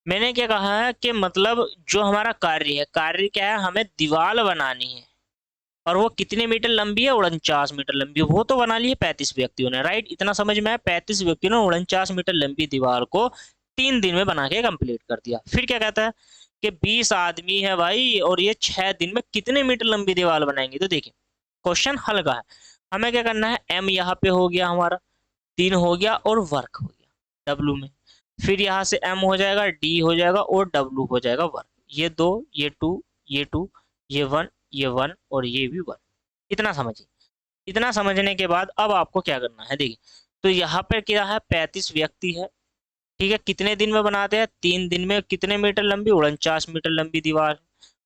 मैंने क्या कहा है कि मतलब जो हमारा कार्य है, कार्य क्या है, हमें दीवार बनानी है और वो कितने मीटर लंबी है, 49 मीटर लंबी, वो तो बना ली है 35 व्यक्तियों ने, राइट। इतना समझ में आया, 35 व्यक्तियों ने 49 मीटर लंबी दीवार को 3 दिन में बना के कंप्लीट कर दिया। फिर क्या कहता है कि 20 आदमी है भाई और ये 6 दिन में कितने मीटर लंबी दीवार बनाएंगे। तो देखिए क्वेश्चन हल्का है, हमें क्या करना है, एम यहाँ पे हो गया हमारा, 3 हो गया और वर्क हो गया डब्लू में, फिर यहाँ से एम हो जाएगा, डी हो जाएगा और डब्लू हो जाएगा वर्क, ये दो, ये टू, ये टू, ये वन और ये भी वन। इतना समझिए। इतना समझने के बाद अब आपको क्या करना है, देखिए तो यहाँ पर क्या है, 35 व्यक्ति है, ठीक है, कितने दिन में बनाते हैं, 3 दिन में, कितने मीटर लंबी, 49 मीटर लंबी दीवार,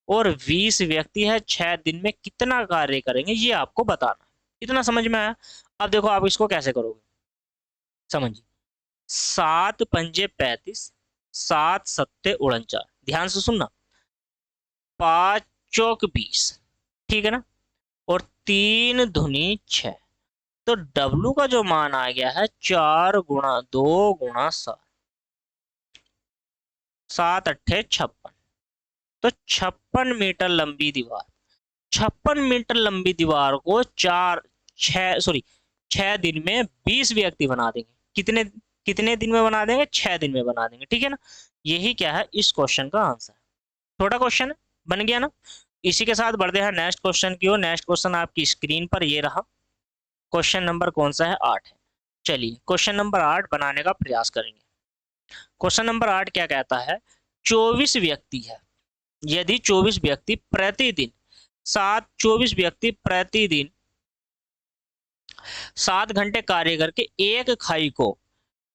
और 20 व्यक्ति है, 6 दिन में कितना कार्य करेंगे ये आपको बताना है। इतना समझ में आया। अब देखो आप इसको कैसे करोगे, समझिए। 7 पंजे 35, 7 सत्ते 49, ध्यान से सुनना, 5 चौक 20, ठीक है ना, और 3 दूनी 6, तो डब्लू का जो मान आ गया है 4 गुणा 2 गुणा 7, 7 अट्ठे 56, तो 56 मीटर लंबी दीवार, 56 मीटर लंबी दीवार को 6 दिन में 20 व्यक्ति बना देंगे। कितने कितने दिन में बना देंगे, 6 दिन में बना देंगे, ठीक है ना। यही क्या है इस क्वेश्चन का आंसर। छोटा क्वेश्चन है, बन गया ना। इसी के साथ बढ़ते हैं नेक्स्ट क्वेश्चन की ओर। नेक्स्ट क्वेश्चन आपकी स्क्रीन पर ये रहा। क्वेश्चन नंबर कौन सा है, 8 है। चलिए क्वेश्चन नंबर 8 बनाने का प्रयास करेंगे। क्वेश्चन नंबर 8 क्या कहता है, 24 व्यक्ति है, यदि 24 व्यक्ति प्रतिदिन 7 कार्य करके एक खाई को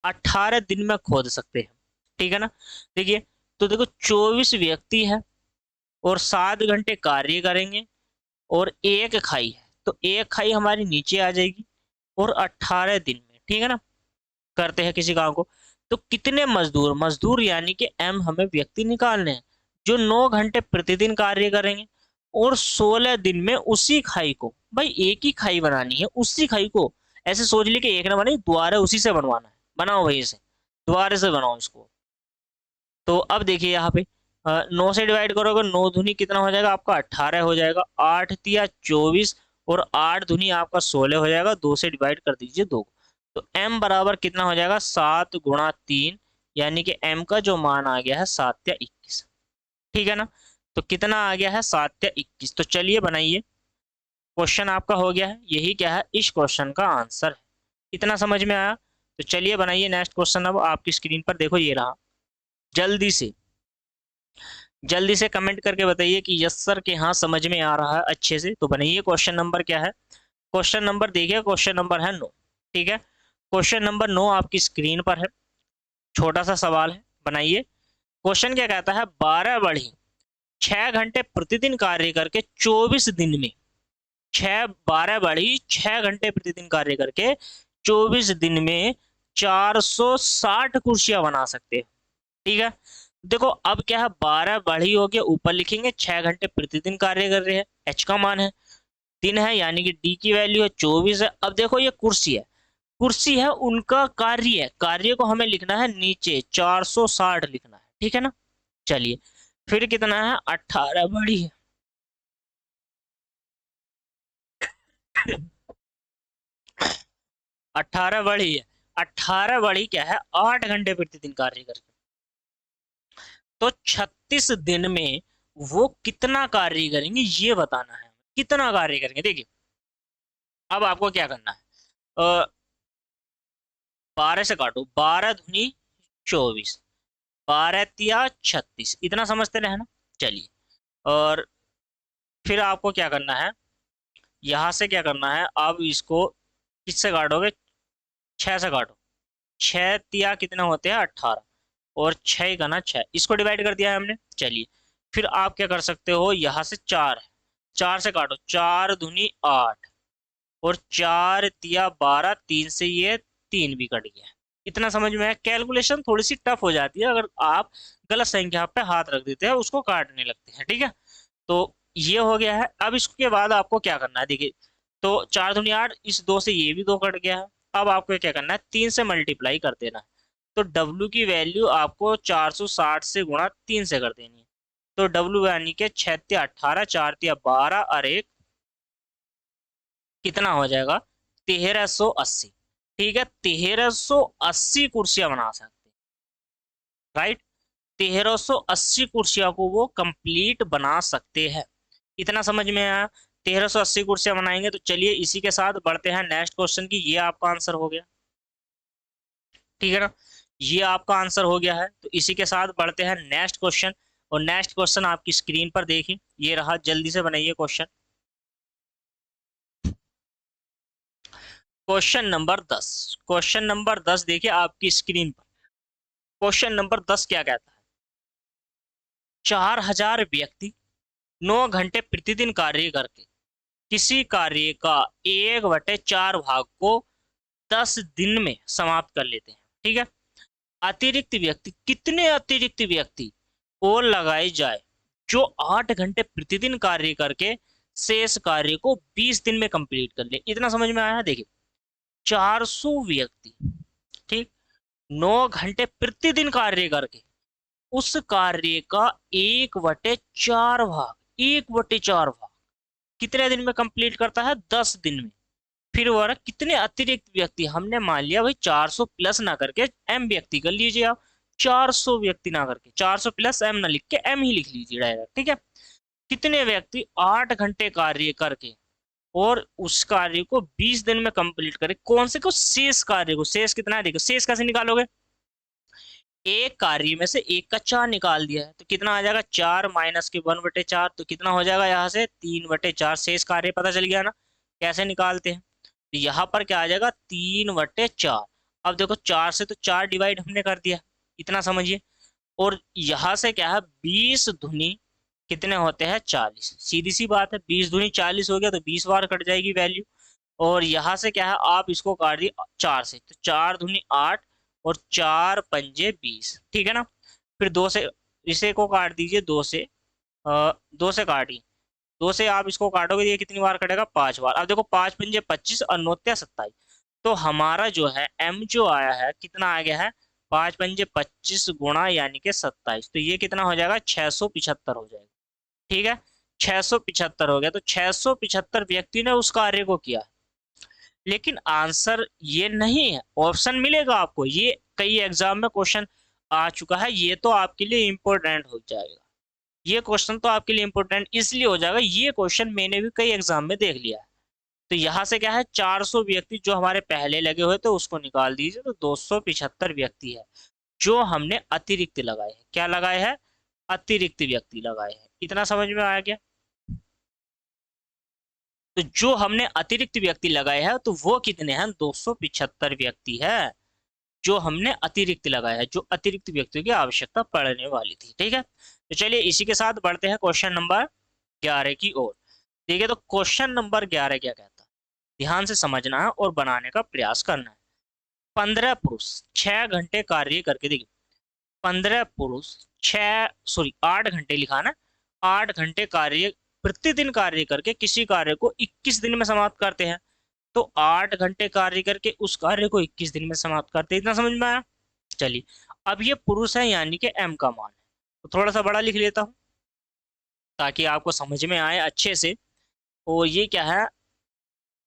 18 दिन में खोद सकते हैं, ठीक है ना। देखिए तो देखो 24 व्यक्ति है और 7 घंटे कार्य करेंगे और एक खाई है, तो एक खाई हमारी नीचे आ जाएगी, और 18 दिन में, ठीक है ना, करते हैं किसी काम को। तो कितने मजदूर, मजदूर यानी कि एम हमें व्यक्ति निकालने हैं जो 9 घंटे प्रतिदिन कार्य करेंगे और 16 दिन में उसी खाई को, भाई एक ही खाई बनानी है, उसी खाई को, ऐसे सोच ली कि एक ना बने, दोबारा उसी से बनवाना है, बनाओ वहीं से, दोबारा से बनाओ इसको। तो अब देखिए यहाँ पे 9 से डिवाइड करोगे, 9 दूनी कितना हो जाएगा आपका, 18 हो जाएगा, 8 तिया 24 और 8 दूनी आपका 16 हो जाएगा, 2 से डिवाइड कर दीजिए 2। तो m बराबर कितना हो जाएगा, 7 गुणा 3, यानी कि m का जो मान आ गया है 7 या 21, ठीक है ना। तो कितना आ गया है, 7 या 21। तो चलिए बनाइए, क्वेश्चन आपका हो गया है, यही क्या है इस क्वेश्चन का आंसर है। इतना समझ में आया। तो चलिए बनाइए नेक्स्ट क्वेश्चन। अब आपकी स्क्रीन पर देखो ये रहा, जल्दी से जल्दी से कमेंट करके बताइए कि यस सर के हाँ समझ में आ रहा है अच्छे से। तो बनाइए, क्वेश्चन नंबर क्या है, क्वेश्चन नंबर देखिए, क्वेश्चन नंबर है 9, ठीक है। क्वेश्चन नंबर 9 आपकी स्क्रीन पर है, छोटा सा सवाल है, बनाइए। क्वेश्चन क्या कहता है, 12 बढ़ी 6 घंटे प्रतिदिन कार्य करके 24 दिन में, 6 12 बढ़ी 6 घंटे प्रतिदिन कार्य करके 24 दिन में 460 कुर्सियां बना सकते हैं, ठीक है। देखो अब क्या है, 12 बढ़ी हो गया, ऊपर लिखेंगे 6 घंटे प्रतिदिन कार्य कर रहे हैं, एच का मान है, दिन है यानी कि डी की वैल्यू है 24 है। अब देखो ये कुर्सी है, कुर्सी है उनका कार्य है, कार्य को हमें लिखना है नीचे 460 लिखना है, ठीक है ना। चलिए फिर कितना है, 18 बढ़ी है, 18 बढ़ी है, 18 बढ़ी क्या है, 8 घंटे प्रतिदिन कार्य करके, तो 36 दिन में वो कितना कार्य करेंगे ये बताना है, कितना कार्य करेंगे। देखिए अब आपको क्या करना है, 12 से काटो, 12 दूनी 24, 12 तिया 36, इतना समझते रहे ना। चलिए और फिर आपको क्या करना है, यहां से क्या करना है, अब इसको किससे काटोगे, 6 से काटो, 6 तिया कितने होते हैं 18, और 6 का ना 6, इसको डिवाइड कर दिया है हमने। चलिए फिर आप क्या कर सकते हो, यहाँ से 4 है, 4 से काटो, 4 दूनी 8 और 4 तिया 12, 3 से ये 3 भी कट गया। इतना समझ में है। कैलकुलेशन थोड़ी सी टफ हो जाती है अगर आप गलत संख्या पे हाथ रख देते हैं, उसको काटने लगते हैं, ठीक है। तो ये हो गया है। अब इसके बाद आपको क्या करना है, देखिए तो 4 दूनी 8, इस 2 से ये भी 2 कट गया है। अब आपको क्या करना है, 3 से मल्टीप्लाई कर देना है। तो W की वैल्यू आपको 460 से गुणा 3 से कर देनी है। तो W यानी कि 6 तिया 18, 4 तिया 12 और एक कितना हो जाएगा, 1380। ठीक है, 1380 कुर्सियां बना सकते हैं, राइट। 1380 कुर्सियों को वो कंप्लीट बना सकते हैं। इतना समझ में आया। 1380 कुर्सियां बनाएंगे। तो चलिए इसी के साथ बढ़ते हैं नेक्स्ट क्वेश्चन की। ये आपका आंसर हो गया, ठीक है ना, ये आपका आंसर हो गया है। तो इसी के साथ बढ़ते हैं नेक्स्ट क्वेश्चन। और नेक्स्ट क्वेश्चन आपकी स्क्रीन पर देखिए, ये रहा, जल्दी से बनाइए क्वेश्चन। क्वेश्चन नंबर 10 देखिए आपकी स्क्रीन पर। क्वेश्चन नंबर 10 क्या कहता है, 4000 व्यक्ति 9 घंटे प्रतिदिन कार्य करके किसी कार्य का 1/4 भाग को 10 दिन में समाप्त कर लेते हैं। ठीक है, कितने अतिरिक्त व्यक्ति और लगाए जाए जो 8 घंटे प्रतिदिन कार्य करके शेष कार्य को 20 दिन में कंप्लीट कर ले। इतना समझ में आया। देखिए 400 व्यक्ति, ठीक, 9 घंटे प्रतिदिन कार्य करके उस कार्य का 1/4 भाग कितने दिन में कंप्लीट करता है, 10 दिन में। फिर वह कितने अतिरिक्त व्यक्ति, हमने मान लिया भाई 400 प्लस ना करके एम व्यक्ति कर लीजिए आप, 400 व्यक्ति ना करके 400 प्लस एम ना लिख के एम ही लिख लीजिए डायरेक्ट। ठीक है, कितने व्यक्ति 8 घंटे कार्य करके और उस कार्य को 20 दिन में कंप्लीट करे, कौन से को, शेष कार्य को। शेष कितना है, देखो शेष कैसे निकालोगे, एक कार्य में से एक का 4 निकाल दिया है तो कितना आ जाएगा, 4 माइनस के 1/4, तो कितना हो जाएगा यहाँ से 3/4। शेष कार्य पता चल गया ना कैसे निकालते हैं। तो यहाँ पर क्या आ जाएगा, 3/4। अब देखो 4 से तो 4 डिवाइड हमने कर दिया, इतना समझिए। और यहाँ से क्या है, 20 धुनी कितने होते हैं, 40। सीधी सी बात है, 20 दूनी 40 हो गया तो 20 बार कट जाएगी वैल्यू। और यहाँ से क्या है, आप इसको काट दिए 4 से, तो 4 दूनी 8 और 4 पंजे 20। ठीक है ना, फिर 2 से इसे को काट दीजिए, 2 से 2 से काटिए, 2 से आप इसको काटोगे, ये कितनी बार कटेगा, 5 बार। अब देखो 5 पंजे 25 और 9 27। तो हमारा जो है एम जो आया है कितना आ गया है, 5 पंजे 25 गुणा यानी कि 27। तो ये कितना हो जाएगा, 675 हो जाएगा। ठीक है, 675 हो गया। तो 675 व्यक्ति ने उस कार्य को किया। लेकिन आंसर ये नहीं है, ऑप्शन मिलेगा आपको, ये कई एग्जाम में क्वेश्चन आ चुका है, ये तो आपके लिए इंपॉर्टेंट हो जाएगा। ये क्वेश्चन तो आपके लिए इंपॉर्टेंट इसलिए हो जाएगा, ये क्वेश्चन मैंने भी कई एग्जाम में देख लिया है। तो यहाँ से क्या है, 400 व्यक्ति जो हमारे पहले लगे हुए थे उसको निकाल दीजिए, तो 275 व्यक्ति है जो हमने अतिरिक्त लगाए हैं। क्या लगाए हैं, अतिरिक्त व्यक्ति लगाए हैं। इतना समझ में आया क्या। तो जो हमने अतिरिक्त व्यक्ति लगाए हैं तो वो कितने हैं, 275 व्यक्ति है जो हमने अतिरिक्त लगाया है, जो अतिरिक्त व्यक्तियों की आवश्यकता पड़ने वाली थी। ठीक है, तो चलिए इसी के साथ बढ़ते हैं क्वेश्चन नंबर 11 की ओर। ठीक है, तो क्वेश्चन नंबर 11 क्या कहता है, ध्यान से समझना है और बनाने का प्रयास करना है। 15 पुरुष 6 घंटे कार्य करके, देखिए 15 पुरुष 8 घंटे लिखा ना, 8 घंटे कार्य प्रतिदिन कार्य करके किसी कार्य को 21 दिन में समाप्त करते हैं। तो 8 घंटे कार्य करके उस कार्य को 21 दिन में समाप्त करते हैं। इतना समझ में आया। चलिए, अब ये पुरुष है यानी कि एम का मान है, तो थोड़ा सा बड़ा लिख लेता हूं ताकि आपको समझ में आए अच्छे से। और ये क्या है,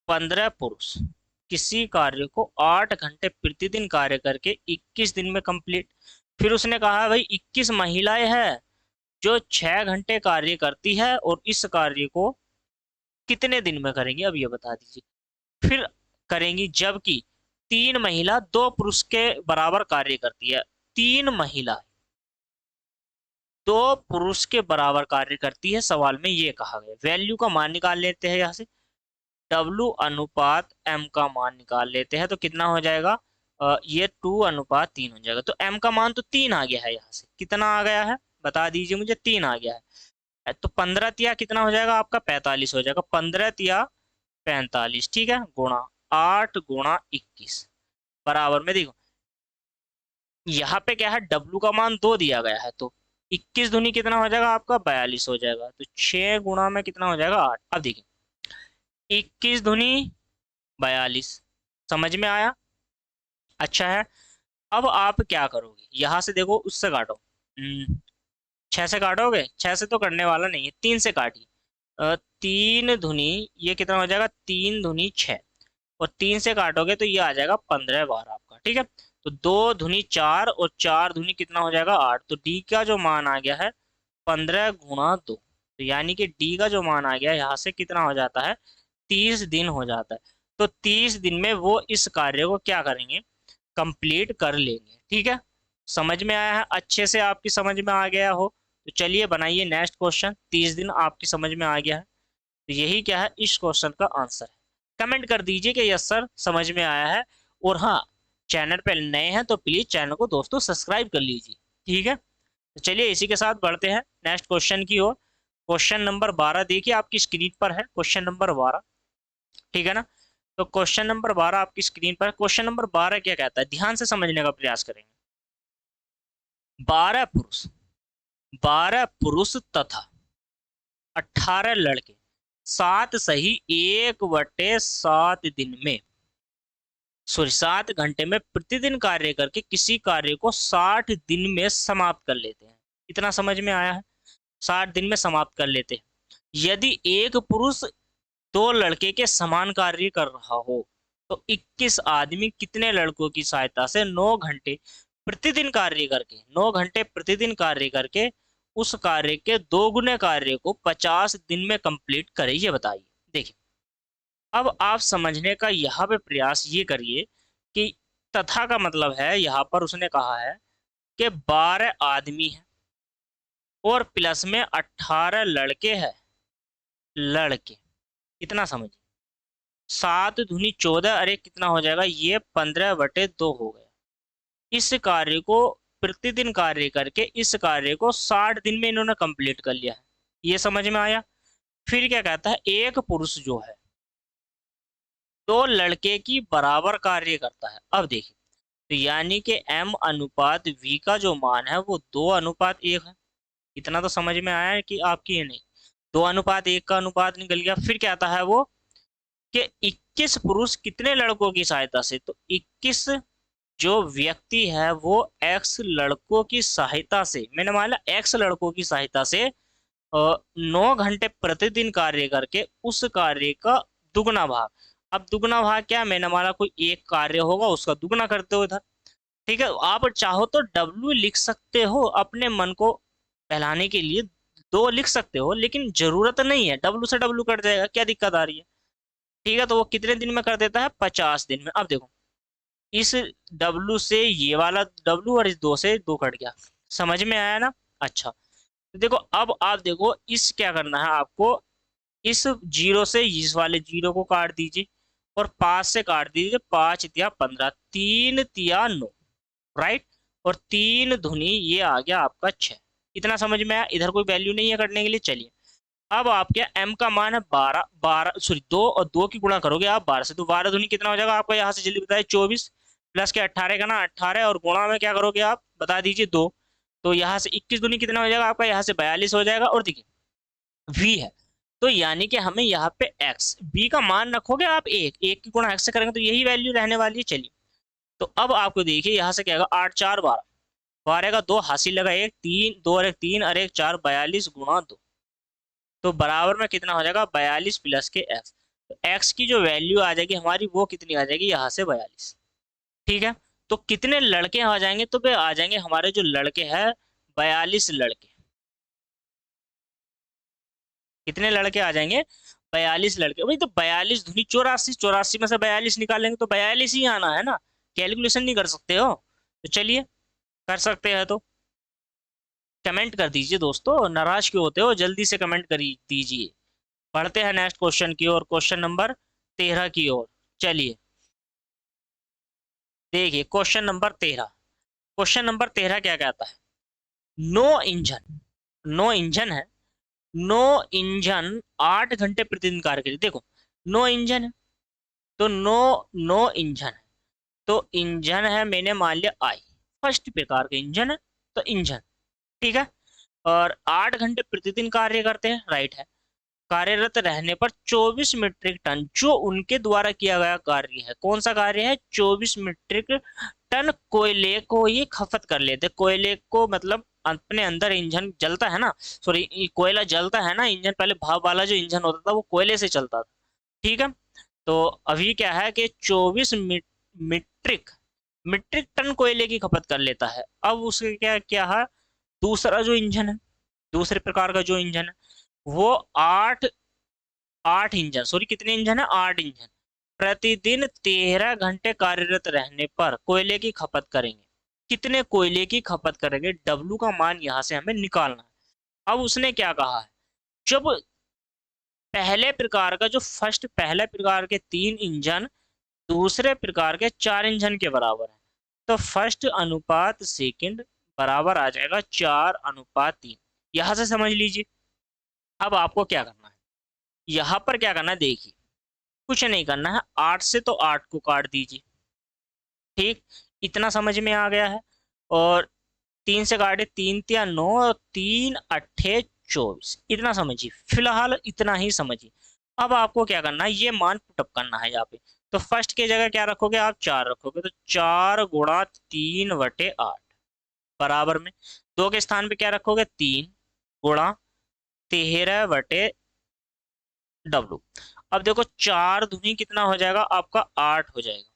15 पुरुष किसी कार्य को 8 घंटे प्रतिदिन कार्य करके 21 दिन में कंप्लीट। फिर उसने कहा भाई 21 महिलाएं हैं जो 6 घंटे कार्य करती है और इस कार्य को कितने दिन में करेंगी, अब ये बता दीजिए। फिर करेंगी जबकि 3 महिला 2 पुरुष के बराबर कार्य करती है। 3 महिला 2 पुरुष के बराबर कार्य करती है, सवाल में ये कहा गया। वैल्यू का मान निकाल लेते हैं यहाँ से, W अनुपात M का मान निकाल लेते हैं। तो कितना हो जाएगा, ये 2:3 हो जाएगा। तो M का मान तो 3 आ गया है, यहाँ से कितना आ गया है बता दीजिए मुझे, 3 आ गया है। तो 15 तिया कितना हो जाएगा आपका, 45 हो जाएगा। 15 तिया 45, ठीक है, गुणा 8 गुणा 21 बराबर में, देखो यहाँ पे क्या है, W का मान 2 दिया गया है, तो 21 दूनी कितना हो जाएगा आपका 42 हो जाएगा। तो 6 गुणा में कितना हो जाएगा 8। अब देखिए 21 दूनी 42, समझ में आया? अच्छा है। अब आप क्या करोगे, यहां से देखो उससे काटो। 6 से काटोगे, 6 से तो करने वाला नहीं है, 3 से काटिए। 3 धुनी, ये कितना हो जाएगा 3 धुनी 6, और 3 से काटोगे तो ये आ जाएगा 15 बार आपका, ठीक है। तो 2 धुनी 4 और 4 धुनी कितना हो जाएगा 8। तो डी का जो मान आ गया है 15 गुणा 2। तो यानी कि डी का जो मान आ गया यहाँ से कितना हो जाता है 30 दिन हो जाता है। तो 30 दिन में वो इस कार्य को क्या करेंगे, कंप्लीट कर लेंगे, ठीक है। समझ में आया है, अच्छे से आपकी समझ में आ गया हो तो चलिए बनाइए नेक्स्ट क्वेश्चन। 30 दिन आपकी समझ में आ गया है, तो यही क्या है इस क्वेश्चन का आंसर है। कमेंट कर दीजिए कि यस सर समझ में आया है। और हाँ, चैनल पे नए हैं तो प्लीज चैनल को दोस्तों सब्सक्राइब कर लीजिए, ठीक है। तो चलिए इसी के साथ बढ़ते हैं नेक्स्ट क्वेश्चन की ओर। क्वेश्चन नंबर 12 देखिए आपकी स्क्रीन पर है, क्वेश्चन नंबर 12, ठीक है ना। तो क्वेश्चन नंबर 12 आपकी स्क्रीन पर है। क्वेश्चन नंबर 12 क्या कहता है, ध्यान से समझने का प्रयास करेंगे। 12 पुरुष, 12 पुरुष तथा 18 लड़के 7 सही 1/7 दिन में, सॉरी 7 घंटे में प्रतिदिन कार्य करके किसी कार्य को 60 दिन में समाप्त कर लेते हैं। इतना समझ में आया है, 60 दिन में समाप्त कर लेते हैं। यदि एक पुरुष 2 लड़के के समान कार्य कर रहा हो तो 21 आदमी कितने लड़कों की सहायता से 9 घंटे प्रतिदिन कार्य करके, 9 घंटे प्रतिदिन कार्य करके उस कार्य के 2 गुने कार्य को 50 दिन में कंप्लीट करे, ये बताइए। देखिए अब आप समझने का यहाँ पे प्रयास ये करिए कि तथा का मतलब है, यहाँ पर उसने कहा है कि 12 आदमी हैं और प्लस में 18 लड़के हैं, लड़के, इतना समझिए। 7 दूनी 14, अरे कितना हो जाएगा ये 15/2 हो गया। इस कार्य को प्रतिदिन कार्य करके इस कार्य को 60 दिन में इन्होंने कंप्लीट कर लिया है, ये समझ में आया। फिर क्या कहता है, एक पुरुष जो है 2 लड़के की बराबर कार्य करता है। अब देखिए तो यानी कि m अनुपात v का जो मान है वो 2:1 है। इतना तो समझ में आया है कि आपकी ये नहीं, 2:1 का अनुपात निकल गया। फिर क्या आता है वो कि 21 पुरुष कितने लड़कों की सहायता से, तो 21 जो व्यक्ति है वो x लड़कों की सहायता से, मैंने माना x लड़कों की सहायता से 9 घंटे प्रतिदिन कार्य करके उस कार्य का दुगना भाग। अब दुगना भाग क्या, मैंने माना कोई एक कार्य होगा उसका दुगना करते हो इधर, ठीक है। आप चाहो तो W लिख सकते हो अपने मन को बहलाने के लिए, 2 लिख सकते हो, लेकिन जरूरत नहीं है, W से W कट जाएगा, क्या दिक्कत आ रही है, ठीक है। तो वो कितने दिन में कर देता है 50 दिन में। अब देखो इस W से ये वाला W और इस 2 से 2 कट गया, समझ में आया ना। अच्छा तो देखो अब आप देखो इस क्या करना है आपको, इस 0 से इस वाले 0 को काट दीजिए और 5 से काट दीजिए, 5×15, 3×9, राइट। और 3 धुनी ये आ गया आपका 6। इतना समझ में आया, इधर कोई वैल्यू नहीं है करने के लिए। चलिए अब आप क्या m का मान है 12, 12 सॉरी 2 और 2 की गुणा करोगे आप 12 से, तो 12 धुनी कितना हो जाएगा आपका, यहाँ से जल्दी बताइए 24 प्लस के 18 का ना 18, और गुणा में क्या करोगे आप बता दीजिए 2। तो यहाँ से 21 दूनी कितना हो जाएगा आपका, यहाँ से 42 हो जाएगा। और देखिए v है, तो यानी कि हमें यहाँ पे x b का मान रखोगे आप, एक एक की गुणा x से करेंगे तो यही वैल्यू रहने वाली है। चलिए तो अब आपको देखिए यहाँ से क्या होगा, 8×4 = 12, 12 का 2 हासिल लगा 1, 3 2 और 1 3 और 1 4, 42×2, तो बराबर में कितना हो जाएगा 42 प्लस के x। तो x की जो वैल्यू आ जाएगी हमारी वो कितनी आ जाएगी यहाँ से 42, ठीक है। तो कितने लड़के आ जाएंगे, तो वे आ जाएंगे हमारे जो लड़के हैं 42 लड़के। कितने लड़के आ जाएंगे 42 लड़के। भाई तो 42 दूनी 84, 84 में से 42 निकालेंगे तो 42 ही आना है ना, कैलकुलेशन नहीं कर सकते हो। तो चलिए कर सकते हैं तो कमेंट कर दीजिए दोस्तों, नाराज क्यों होते हो, जल्दी से कमेंट कर दीजिए। पढ़ते हैं नेक्स्ट क्वेश्चन की ओर, क्वेश्चन नंबर 13 की ओर। चलिए देखिए क्वेश्चन नंबर 13, क्वेश्चन नंबर 13 क्या कहता है, नो इंजन, नो इंजन है, नो इंजन 8 घंटे प्रतिदिन कार्य करेगी। देखो नो इंजन है तो नो इंजन है, तो इंजन है मैंने मान लिया आई, फर्स्ट प्रकार का इंजन है तो इंजन, ठीक है। और 8 घंटे प्रतिदिन कार्य करते हैं, राइट है। कार्यरत रहने पर 24 मीट्रिक टन जो उनके द्वारा किया गया कार्य है, कौन सा कार्य है, 24 मीट्रिक टन कोयले को ये खपत कर लेते। कोयले को मतलब अपने अंदर इंजन जलता है ना, सॉरी कोयला जलता है ना, इंजन पहले भाप वाला जो इंजन होता था वो कोयले से चलता था, ठीक है। तो अभी क्या है कि 24 मीट्रिक मीट्रिक टन कोयले की खपत कर लेता है। अब उसके क्या क्या है, दूसरा जो इंजन है, दूसरे प्रकार का जो इंजन है वो आठ आठ इंजन, सॉरी कितने इंजन है, 8 इंजन प्रतिदिन 13 घंटे कार्यरत रहने पर कोयले की खपत करेंगे। कितने कोयले की खपत करेंगे, डब्लू का मान यहां से हमें निकालना है। अब उसने क्या कहा है, जब पहले प्रकार का जो फर्स्ट पहले प्रकार के 3 इंजन दूसरे प्रकार के 4 इंजन के बराबर है, तो फर्स्ट अनुपात सेकंड बराबर आ जाएगा 4:3। यहां से समझ लीजिए। अब आपको क्या करना है, यहाँ पर क्या करना है, देखिए कुछ नहीं करना है, 8 से तो 8 को काट दीजिए, ठीक, इतना समझ में आ गया है। और 3 से काटे, 3 × 3 = 9 और 3 × 8 = 24, इतना समझिए, फिलहाल इतना ही समझिए। अब आपको क्या करना है, ये मान पुटअप करना है यहाँ पे। तो फर्स्ट की जगह क्या रखोगे आप, 4 रखोगे, तो 4 × 3/8 बराबर में 2 के स्थान पे क्या रखोगे, 3 गुणा 13/W। अब देखो 4 दूनी कितना हो जाएगा आपका, 8 हो जाएगा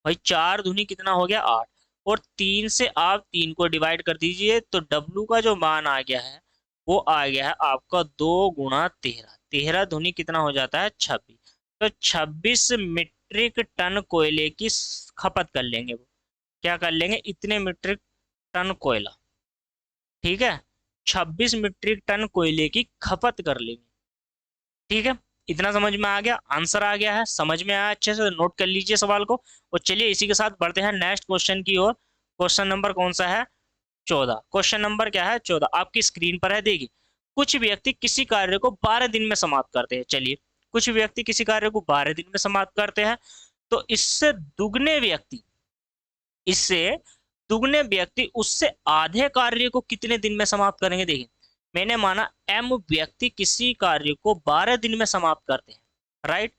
भाई, 4 दूनी कितना हो गया, 8। और 3 से आप 3 को डिवाइड कर दीजिए, तो डब्लू का जो मान आ गया है वो आ गया है आपका 2 × 13। 13 दूनी कितना हो जाता है, 26। तो 26 मीट्रिक टन कोयले की खपत कर लेंगे वो, क्या कर लेंगे, इतने मीट्रिक टन कोयला, ठीक है, 26 मीट्रिक टन कोयले की खपत कर लेंगे, ठीक है। इतना समझ में आ गया, आंसर आ गया है, समझ में आया, अच्छे से नोट कर लीजिए सवाल को। और चलिए इसी के साथ बढ़ते हैं नेक्स्ट क्वेश्चन की ओर। क्वेश्चन नंबर कौन सा है, 14। क्वेश्चन नंबर क्या है, 14, आपकी स्क्रीन पर है, देखिए। कुछ व्यक्ति किसी कार्य को 12 दिन में समाप्त करते हैं, चलिए कुछ व्यक्ति किसी कार्य को 12 दिन में समाप्त करते हैं, तो इससे दुगने व्यक्ति उससे आधे कार्य को कितने दिन में समाप्त करेंगे। देखिए मैंने माना m व्यक्ति किसी कार्य को 12 दिन में समाप्त करते हैं, राइट।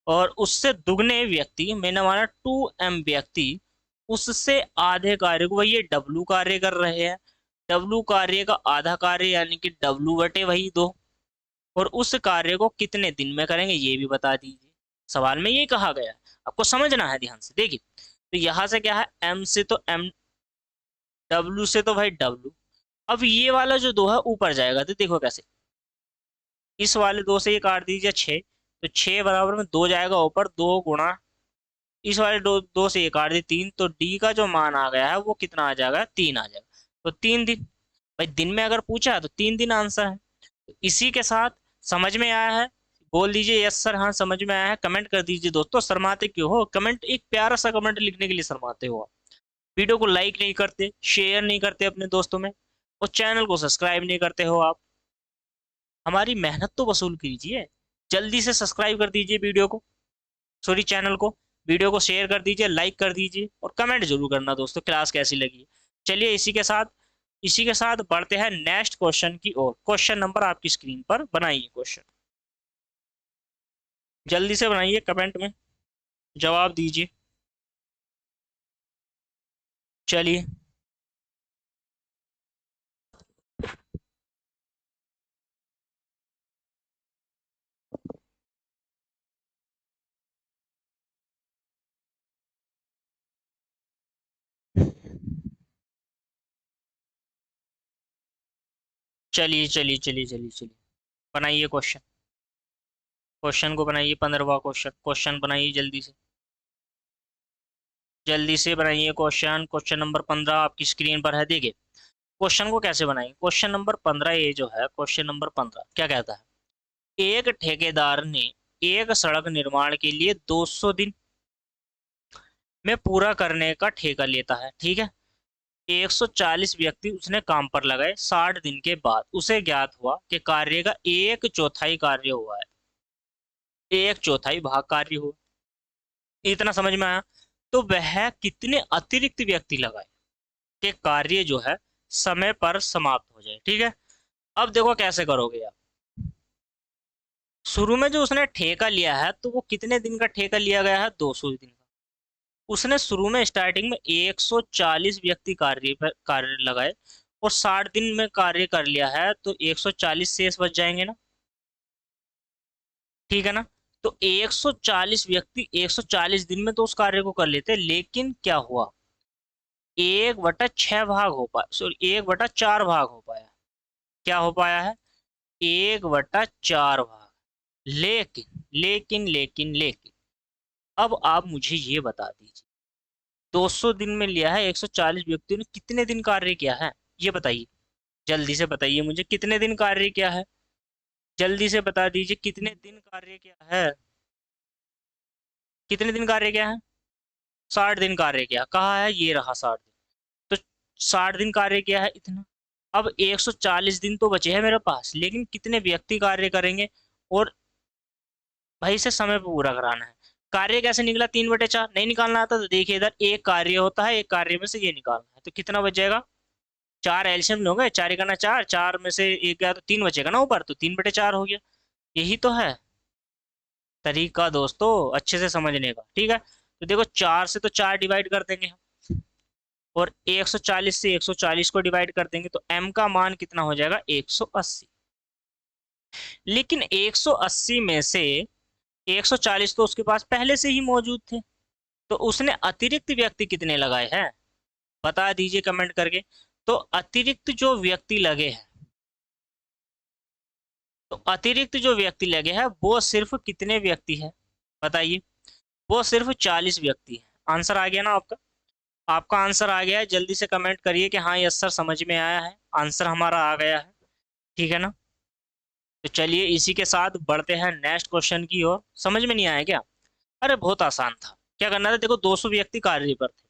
और उससे दुगने व्यक्ति, मैंने माना 2m व्यक्ति उससे आधे कार्य को, वही ये w कार्य कर रहे हैं, w कार्य का आधा कार्य यानी कि w/2, और उस कार्य को कितने दिन में करेंगे ये भी बता दीजिए। सवाल में ये कहा गया है, आपको समझना है ध्यान से। देखिए तो यहाँ से क्या है, m से तो m, w से तो भाई w। अब ये वाला जो 2 है ऊपर जाएगा, तो देखो कैसे, इस वाले 2 से ये काट दीजिए 6, तो 6 बराबर में 2 जाएगा ऊपर, 2 गुणा इस वाले 2 से ये काट दी 3, तो डी का जो मान आ गया है वो कितना आ जाएगा, 3 आ जाएगा। तो 3 दिन, भाई दिन में अगर पूछा है तो 3 दिन आंसर है। तो इसी के साथ समझ में आया है, बोल दीजिए यस सर, हाँ समझ में आया है, कमेंट कर दीजिए दोस्तों। शर्माते क्यों हो, कमेंट, एक प्यारा सा कमेंट लिखने के लिए शर्माते हो आप। वीडियो को लाइक नहीं करते, शेयर नहीं करते अपने दोस्तों में, और चैनल को सब्सक्राइब नहीं करते हो आप। हमारी मेहनत तो वसूल कीजिए, जल्दी से सब्सक्राइब कर दीजिए वीडियो को, सॉरी चैनल को, वीडियो को शेयर कर दीजिए, लाइक कर दीजिए, और कमेंट जरूर करना दोस्तों क्लास कैसी लगी। चलिए इसी के साथ बढ़ते हैं नेक्स्ट क्वेश्चन की ओर। क्वेश्चन नंबर आपकी स्क्रीन पर बनाइए, क्वेश्चन जल्दी से बनाइए, कमेंट में जवाब दीजिए। चलिए चलिए चलिए चलिए चलिए चलिए, बनाइए क्वेश्चन, क्वेश्चन को बनाइए, 15वां क्वेश्चन, क्वेश्चन बनाइए जल्दी से, जल्दी से बनाइए क्वेश्चन। क्वेश्चन नंबर 15 आपकी स्क्रीन पर है, देखिए क्वेश्चन को कैसे बनाएंगे। क्वेश्चन नंबर 15 ये जो है, क्वेश्चन नंबर 15 क्या कहता है, एक ठेकेदार ने एक सड़क निर्माण के लिए 200 दिन में पूरा करने का ठेका लेता है, ठीक है। 140 व्यक्ति उसने काम पर लगाए, 60 दिन के बाद उसे ज्ञात हुआ कि कार्य का 1/4 कार्य हुआ है, 1/4 भाग कार्य हुआ, इतना समझ में आया। तो वह कितने अतिरिक्त व्यक्ति लगाए कि कार्य जो है समय पर समाप्त हो जाए। ठीक है, अब देखो कैसे करोगे आप। शुरू में जो उसने ठेका लिया है तो वो कितने दिन का ठेका लिया गया है, 200 दिन का। उसने शुरू में स्टार्टिंग में 140 व्यक्ति कार्य लगाए और 60 दिन में कार्य कर लिया है, तो 140 शेष बच जाएंगे ना। ठीक है ना। तो 140 व्यक्ति 140 दिन में तो उस कार्य को कर लेते, लेकिन क्या हुआ, 1/6 भाग हो पाया, सॉरी 1/4 भाग हो पाया। क्या हो पाया है, 1/4 भाग। लेकिन लेकिन लेकिन लेकिन अब आप मुझे ये बता दीजिए, 200 दिन में लिया है, 140 व्यक्तियों ने कितने दिन कार्य किया है, ये बताइए। जल्दी से बताइए मुझे, कितने दिन कार्य किया है, जल्दी से बता दीजिए कितने दिन कार्य किया है, कितने दिन कार्य किया है। 60 दिन कार्य किया, कहाँ है, ये रहा 60 दिन। तो 60 दिन कार्य किया है इतना। अब 140 दिन तो बचे हैं मेरे पास, लेकिन कितने व्यक्ति कार्य करेंगे, और भाई इसे समय पे पूरा कराना है। कार्य कैसे निकला, 3/4 नहीं निकालना आता तो देखिए इधर, एक कार्य होता है, एक कार्य में से ये निकालना है, तो कितना बच जाएगा, 4 एल्शियम लोगे, 4 का ना 4, 4 में से एक गया तो 3 बचेगा ना ऊपर, तो 3/4 हो गया। यही तो है तरीका दोस्तों, अच्छे से समझने का। ठीक है, तो देखो 4 से तो 4 डिवाइड कर देंगे हम, और 140 से 140 को डिवाइड कर देंगे, तो m का मान कितना हो जाएगा, 180। लेकिन 180 में से 140 तो उसके पास पहले से ही मौजूद थे, तो उसने अतिरिक्त व्यक्ति कितने लगाए हैं, बता दीजिए कमेंट करके। तो अतिरिक्त जो व्यक्ति लगे हैं, तो अतिरिक्त जो व्यक्ति लगे हैं वो सिर्फ कितने व्यक्ति हैं, बताइए। वो सिर्फ 40 व्यक्ति हैं। आंसर आ गया ना आपका, आपका आंसर आ गया है, जल्दी से कमेंट करिए कि हाँ यस सर समझ में आया है, आंसर हमारा आ गया है। ठीक है ना। तो चलिए इसी के साथ बढ़ते हैं नेक्स्ट क्वेश्चन की ओर। समझ में नहीं आया क्या, अरे बहुत आसान था। क्या करना था, देखो 200 व्यक्ति कार्य पर थे,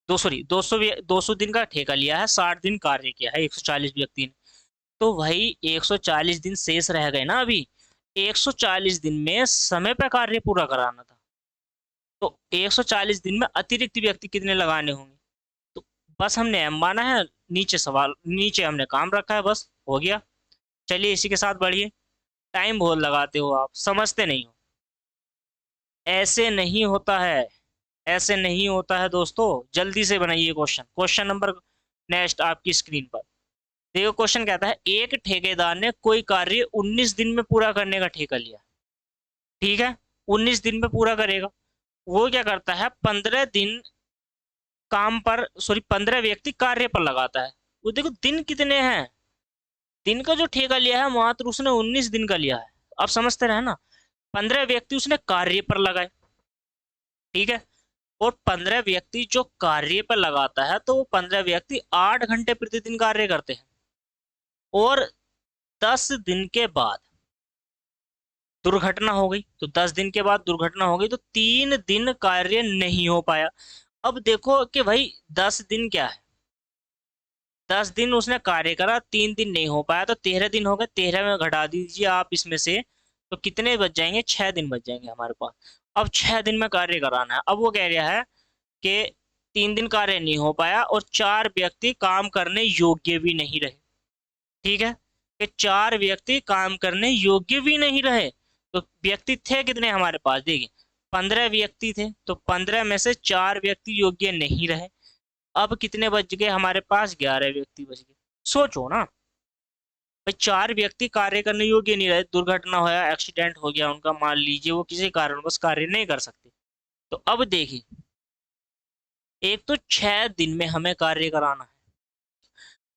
200 दिन का ठेका लिया है, 60 दिन कार्य किया है 140 व्यक्ति ने। तो भाई 140 दिन शेष रह गए ना अभी, 140 दिन में समय पर कार्य पूरा कराना था, तो 140 दिन में अतिरिक्त व्यक्ति कितने लगाने होंगे। तो बस हमने एम माना है, नीचे सवाल, नीचे हमने काम रखा है, बस हो गया। चलिए इसी के साथ बढ़िए। टाइम बहुत लगाते हो आप, समझते नहीं हो। ऐसे नहीं होता है, ऐसे नहीं होता है दोस्तों। जल्दी से बनाइए क्वेश्चन, क्वेश्चन नंबर नेक्स्ट आपकी स्क्रीन पर। देखो क्वेश्चन कहता है, एक ठेकेदार ने कोई कार्य 19 दिन में पूरा करने का ठेका लिया। ठीक है, 19 दिन में पूरा करेगा। वो क्या करता है, 15 दिन काम पर, सॉरी 15 व्यक्ति कार्य पर लगाता है। वो देखो दिन कितने हैं, दिन का जो ठेका लिया है मात्र उसने 19 दिन का लिया है। आप समझते रहे ना, 15 व्यक्ति उसने कार्य पर लगाए। ठीक है, और 15 व्यक्ति जो कार्य पर लगाता है, तो वो 15 व्यक्ति 8 घंटे प्रतिदिन कार्य करते हैं, और 10 दिन के बाद दुर्घटना हो गई, तो 10 दिन के बाद दुर्घटना हो गई, तो 3 दिन कार्य नहीं हो पाया। अब देखो कि भाई 10 दिन क्या है, 10 दिन उसने कार्य करा, 3 दिन नहीं हो पाया, तो 13 दिन हो गए। 13 में घटा दीजिए आप इसमें से, तो कितने बच जाएंगे, 6 दिन बच जाएंगे हमारे पास। अब 6 दिन में कार्य कराना है। अब वो कह रहा है कि 3 दिन कार्य नहीं हो पाया, और 4 व्यक्ति काम करने योग्य भी नहीं रहे। ठीक है, कि 4 व्यक्ति काम करने योग्य भी नहीं रहे। तो व्यक्ति थे कितने हमारे पास, देखिए 15 व्यक्ति थे, तो 15 में से 4 व्यक्ति योग्य नहीं रहे। अब कितने बच गए हमारे पास, 11 व्यक्ति बच गए। सोचो ना भाई, 4 व्यक्ति कार्य करने योग्य नहीं रहे, दुर्घटना होया, एक्सीडेंट हो गया उनका, मान लीजिए वो किसी कारणवश कार्य नहीं कर सकते। तो अब देखिए, एक तो 6 दिन में हमें कार्य कराना है,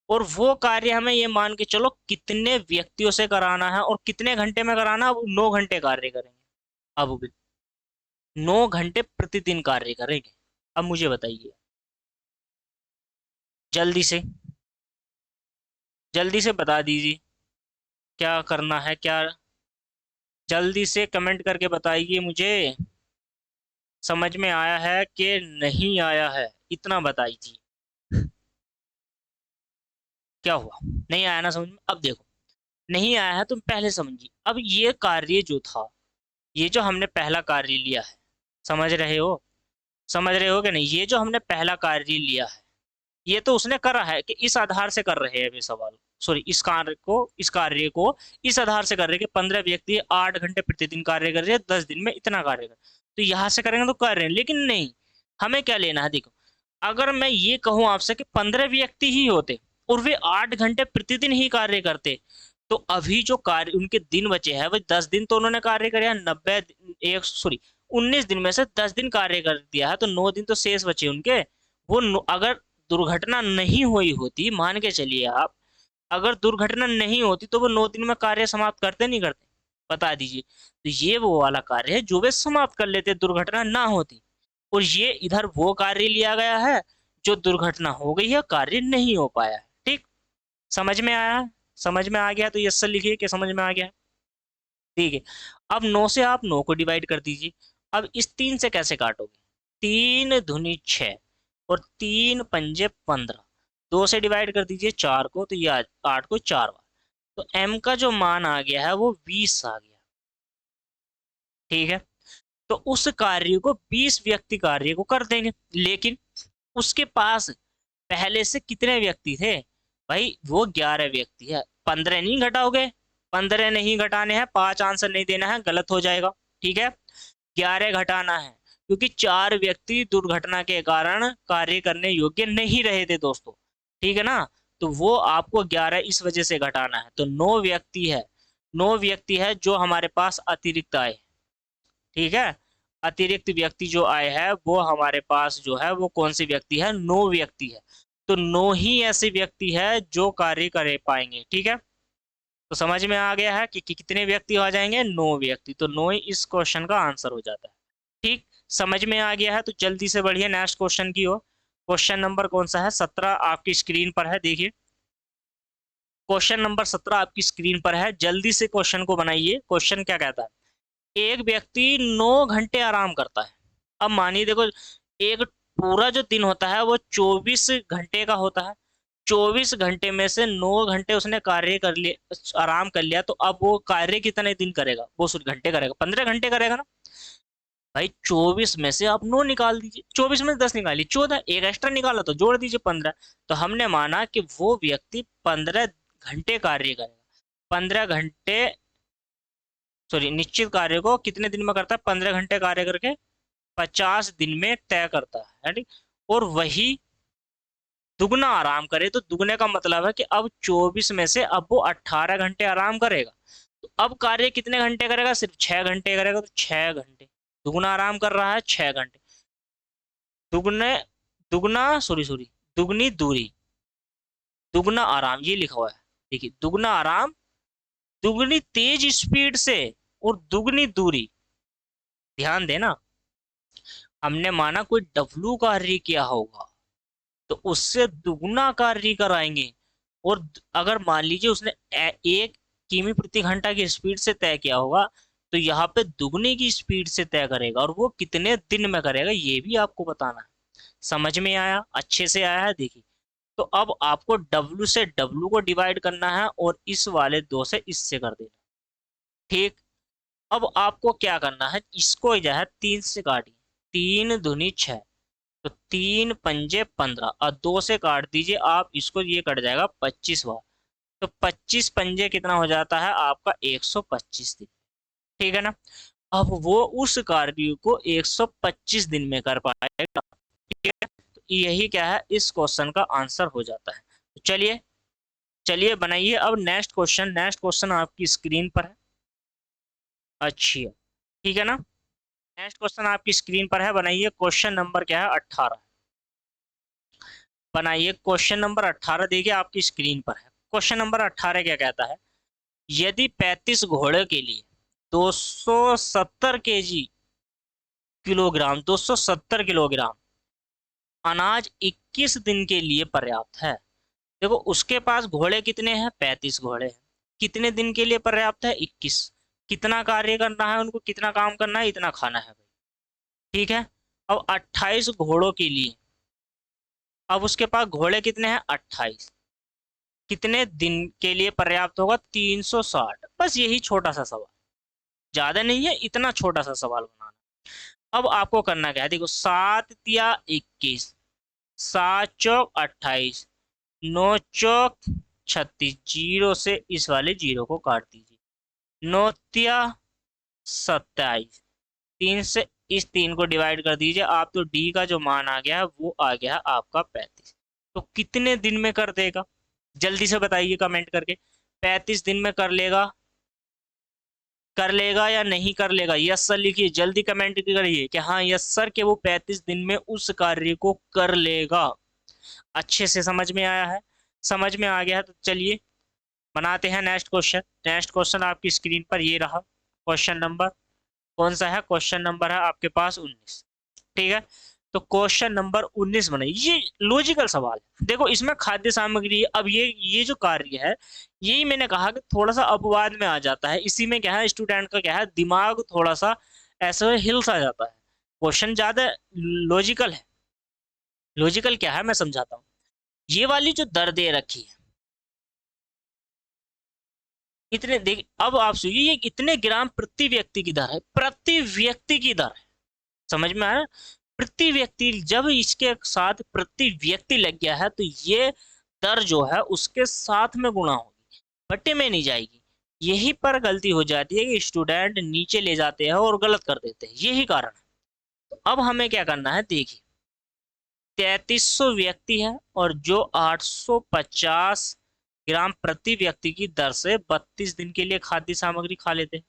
और वो कार्य हमें ये मान के चलो कितने व्यक्तियों से कराना है और कितने घंटे में कराना है, अब 9 घंटे कार्य करेंगे। अब भी 9 घंटे प्रतिदिन कार्य करेंगे। अब मुझे बताइए, जल्दी से, जल्दी से बता दीजिए क्या करना है, क्या, जल्दी से कमेंट करके बताइए मुझे, समझ में आया है कि नहीं आया है, इतना बताइए। क्या हुआ, नहीं आया ना समझ में। अब देखो, नहीं आया है तुम पहले समझिए। अब ये कार्य जो था, ये जो हमने पहला कार्य लिया है, समझ रहे हो, समझ रहे हो कि नहीं, ये जो हमने पहला कार्य लिया है, ये तो उसने करा है कि इस आधार से कर रहे हैं वे सवाल, सॉरी इस कार्य को इस आधार से कर रहे हैं कि 15 व्यक्ति 8 घंटे प्रतिदिन कार्य कर रहे हैं, 10 दिन में इतना कार्य कर, तो यहां से करेंगे तो कर रहे हैं। लेकिन नहीं, हमें क्या लेना है, देखो अगर मैं ये कहूं आपसे कि 15 व्यक्ति ही होते और वे 8 घंटे प्रतिदिन ही कार्य करते, तो अभी जो कार्य उनके दिन बचे हैं वो 10 दिन तो उन्होंने कार्य किया, 19 दिन में से 10 दिन कार्य कर दिया है, तो 9 दिन तो शेष बचे उनके। अगर दुर्घटना नहीं हुई होती, मान के चलिए आप, अगर दुर्घटना नहीं होती तो वो 9 दिन में कार्य समाप्त करते नहीं करते, बता दीजिए। तो ये वो वाला कार्य है जो वे समाप्त कर लेते दुर्घटना ना होती, और ये इधर वो कार्य लिया गया है जो दुर्घटना हो गई है, कार्य नहीं हो पाया है। ठीक, समझ में आया है? समझ में आ गया तो यस सर लिखिए कि समझ में आ गया। ठीक है, अब 9 से आप 9 को डिवाइड कर दीजिए। अब इस 3 से कैसे काटोगे, 3 दूनी 6 और 3 पंजे 15, 2 से डिवाइड कर दीजिए 4 को, तो ये 8 को 4 बार, तो m का जो मान आ गया है वो 20 आ गया। ठीक है, तो उस कार्य को 20 व्यक्ति कार्य को कर देंगे, लेकिन उसके पास पहले से कितने व्यक्ति थे भाई, वो 11 व्यक्ति है। 15 नहीं घटाओगे, 15 नहीं घटाने हैं, 5 आंसर नहीं देना है, गलत हो जाएगा। ठीक है, 11 घटाना है, क्योंकि 4 व्यक्ति दुर्घटना के कारण कार्य करने योग्य नहीं रहे थे दोस्तों। ठीक है ना, तो वो आपको 11 इस वजह से घटाना है, तो 9 व्यक्ति है, 9 व्यक्ति है जो हमारे पास अतिरिक्त आए। ठीक है, अतिरिक्त व्यक्ति जो आए हैं वो हमारे पास जो है वो कौन सी व्यक्ति है, 9 व्यक्ति है। तो 9 ही ऐसे व्यक्ति है जो कार्य कर पाएंगे। ठीक है, तो समझ में आ गया है कि कितने व्यक्ति आ जाएंगे, 9 व्यक्ति, तो 9 ही इस क्वेश्चन का आंसर हो जाता है। ठीक, समझ में आ गया है तो जल्दी से बढ़िए नेक्स्ट क्वेश्चन की ओर। क्वेश्चन नंबर कौन सा है, 17 आपकी स्क्रीन पर है, देखिए क्वेश्चन नंबर 17 आपकी स्क्रीन पर है, जल्दी से क्वेश्चन को बनाइए। क्वेश्चन क्या कहता है, एक व्यक्ति 9 घंटे आराम करता है। अब मानिए देखो, एक पूरा जो दिन होता है वो 24 घंटे का होता है, 24 घंटे में से 9 घंटे उसने कार्य कर लिए, आराम कर लिया, तो अब वो कार्य कितने दिन करेगा, वो सिर्फ घंटे करेगा, 15 घंटे करेगा ना भाई। 24 में से आप 9 निकाल दीजिए, 24 में से 10 निकालिए, 14, एक एक्स्ट्रा निकाला तो जोड़ दीजिए 15। तो हमने माना कि वो व्यक्ति 15 घंटे कार्य करेगा, 15 घंटे, सॉरी निश्चित कार्य को कितने दिन में करता है, 15 घंटे कार्य करके 50 दिन में तय करता है, ठीक। और वही दुगना आराम करे, तो दुगने का मतलब है कि अब 24 में से अब वो 18 घंटे आराम करेगा, तो अब कार्य कितने घंटे करेगा, सिर्फ 6 घंटे करेगा, तो 6 घंटे, दुगना आराम कर रहा है 6 घंटे, दुगने दुगना सॉरी सॉरी दुगनी दूरी, दुगना आराम ये लिखा हुआ है, देखिए दुगना आराम, दुगनी तेज स्पीड से और दुगनी दूरी, ध्यान देना, हमने माना कोई डब्लू कार्य किया होगा तो उससे दुगना कार्य कराएंगे, और अगर मान लीजिए उसने 1 किमी प्रति घंटा की स्पीड से तय किया होगा, तो यहाँ पे दुगने की स्पीड से तय करेगा, और वो कितने दिन में करेगा ये भी आपको बताना है। समझ में आया, अच्छे से आया है, देखिए। तो अब आपको W से W को डिवाइड करना है और इस वाले 2 से इससे कर देना। ठीक, अब आपको क्या करना है, इसको जो है 3 से काटिए, 3 दूनी 6, तो 3 पंजे 15 और 2 से काट दीजिए आप इसको, ये कट जाएगा 25 बार, तो 25 पंजे कितना हो जाता है आपका, 125 दिन। ठीक है ना, अब वो उस कार्य को 125 दिन में कर पाएगा। ठीक है, तो यही क्या है, इस क्वेश्चन का आंसर हो जाता है। तो चलिए चलिए बनाइए अब नेक्स्ट क्वेश्चन। नेक्स्ट क्वेश्चन आपकी स्क्रीन पर है, अच्छी है, ठीक है ना। नेक्स्ट क्वेश्चन आपकी स्क्रीन पर है, बनाइए। क्वेश्चन नंबर क्या है, 18, बनाइए क्वेश्चन नंबर 18, देखिए आपकी स्क्रीन पर है। क्वेश्चन नंबर 18 क्या कहता है, यदि 35 घोड़े के लिए 270 केजी किलोग्राम 270 किलोग्राम अनाज 21 दिन के लिए पर्याप्त है। देखो उसके पास घोड़े कितने हैं, 35 घोड़े हैं, कितने दिन के लिए पर्याप्त है, 21। कितना कार्य करना है उनको, कितना काम करना है, इतना खाना है भाई। ठीक है, अब 28 घोड़ों के लिए, अब उसके पास घोड़े कितने हैं, 28, कितने दिन के लिए पर्याप्त होगा, 360। बस यही छोटा सा सवाल, ज्यादा नहीं है, इतना छोटा सा सवाल बनाना। अब आपको करना क्या है, देखो 7 या 21, 7 चौक 28, 9 चौक 36, जीरो से इस वाले जीरो को काट दीजिए। 9 तिया 27, 3 से इस 3 को डिवाइड कर दीजिए आप, तो डी का जो मान आ गया है वो आ गया है आपका 35। तो कितने दिन में कर देगा, जल्दी से बताइए कमेंट करके। 35 दिन में कर लेगा या नहीं कर लेगा? यस सर लिखिए, जल्दी कमेंट करिए कि हाँ यस सर के वो 35 दिन में उस कार्य को कर लेगा। अच्छे से समझ में आया है? समझ में आ गया है तो चलिए बनाते हैं नेक्स्ट क्वेश्चन। नेक्स्ट क्वेश्चन आपकी स्क्रीन पर ये रहा। क्वेश्चन नंबर कौन सा है? क्वेश्चन नंबर है आपके पास 19। ठीक है, तो क्वेश्चन नंबर 19 बनाइए। ये लॉजिकल सवाल है, देखो इसमें खाद्य सामग्री, अब ये जो कार्य है, यही मैंने कहा कि थोड़ा सा अपवाद में आ जाता है। इसी में क्या है, स्टूडेंट का क्या है, दिमाग थोड़ा सा ऐसे हिल सा जाता है। क्वेश्चन ज्यादा लॉजिकल है। लॉजिकल क्या है मैं समझाता हूँ। ये वाली जो दर दे रखी है, इतने देख, अब आप सुनिए, ये इतने ग्राम प्रति व्यक्ति की दर है, प्रति व्यक्ति की दर है। समझ में आया? प्रति व्यक्ति, जब इसके साथ प्रति व्यक्ति लग गया है तो ये दर जो है उसके साथ में गुणा होगी, बट्टे में नहीं जाएगी। यही पर गलती हो जाती है कि स्टूडेंट नीचे ले जाते हैं और गलत कर देते हैं, यही कारण है। तो अब हमें क्या करना है, देखिए 3300 व्यक्ति है और जो 850 ग्राम प्रति व्यक्ति की दर से 32 दिन के लिए खाद्य सामग्री खा लेते हैं,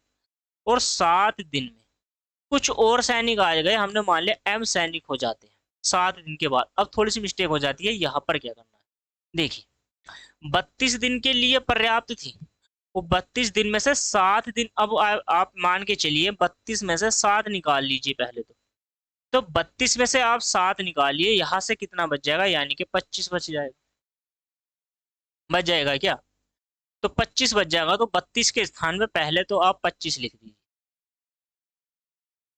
और 7 दिन में कुछ और सैनिक आ गए, हमने मान लिया एम सैनिक हो जाते हैं 7 दिन के बाद। अब थोड़ी सी मिस्टेक हो जाती है, यहाँ पर क्या करना है, देखिए 32 दिन के लिए पर्याप्त थी, वो 32 दिन में से 7 दिन, अब आप मान के चलिए 32 में से 7 निकाल लीजिए पहले तो 32 में से आप 7 निकालिए, यहाँ से कितना बच जाएगा, यानी कि 25 बच जाएगा। बच जाएगा क्या? तो 25 बच जाएगा, तो 32 के स्थान पे पहले तो आप 25 लिख दीजिए,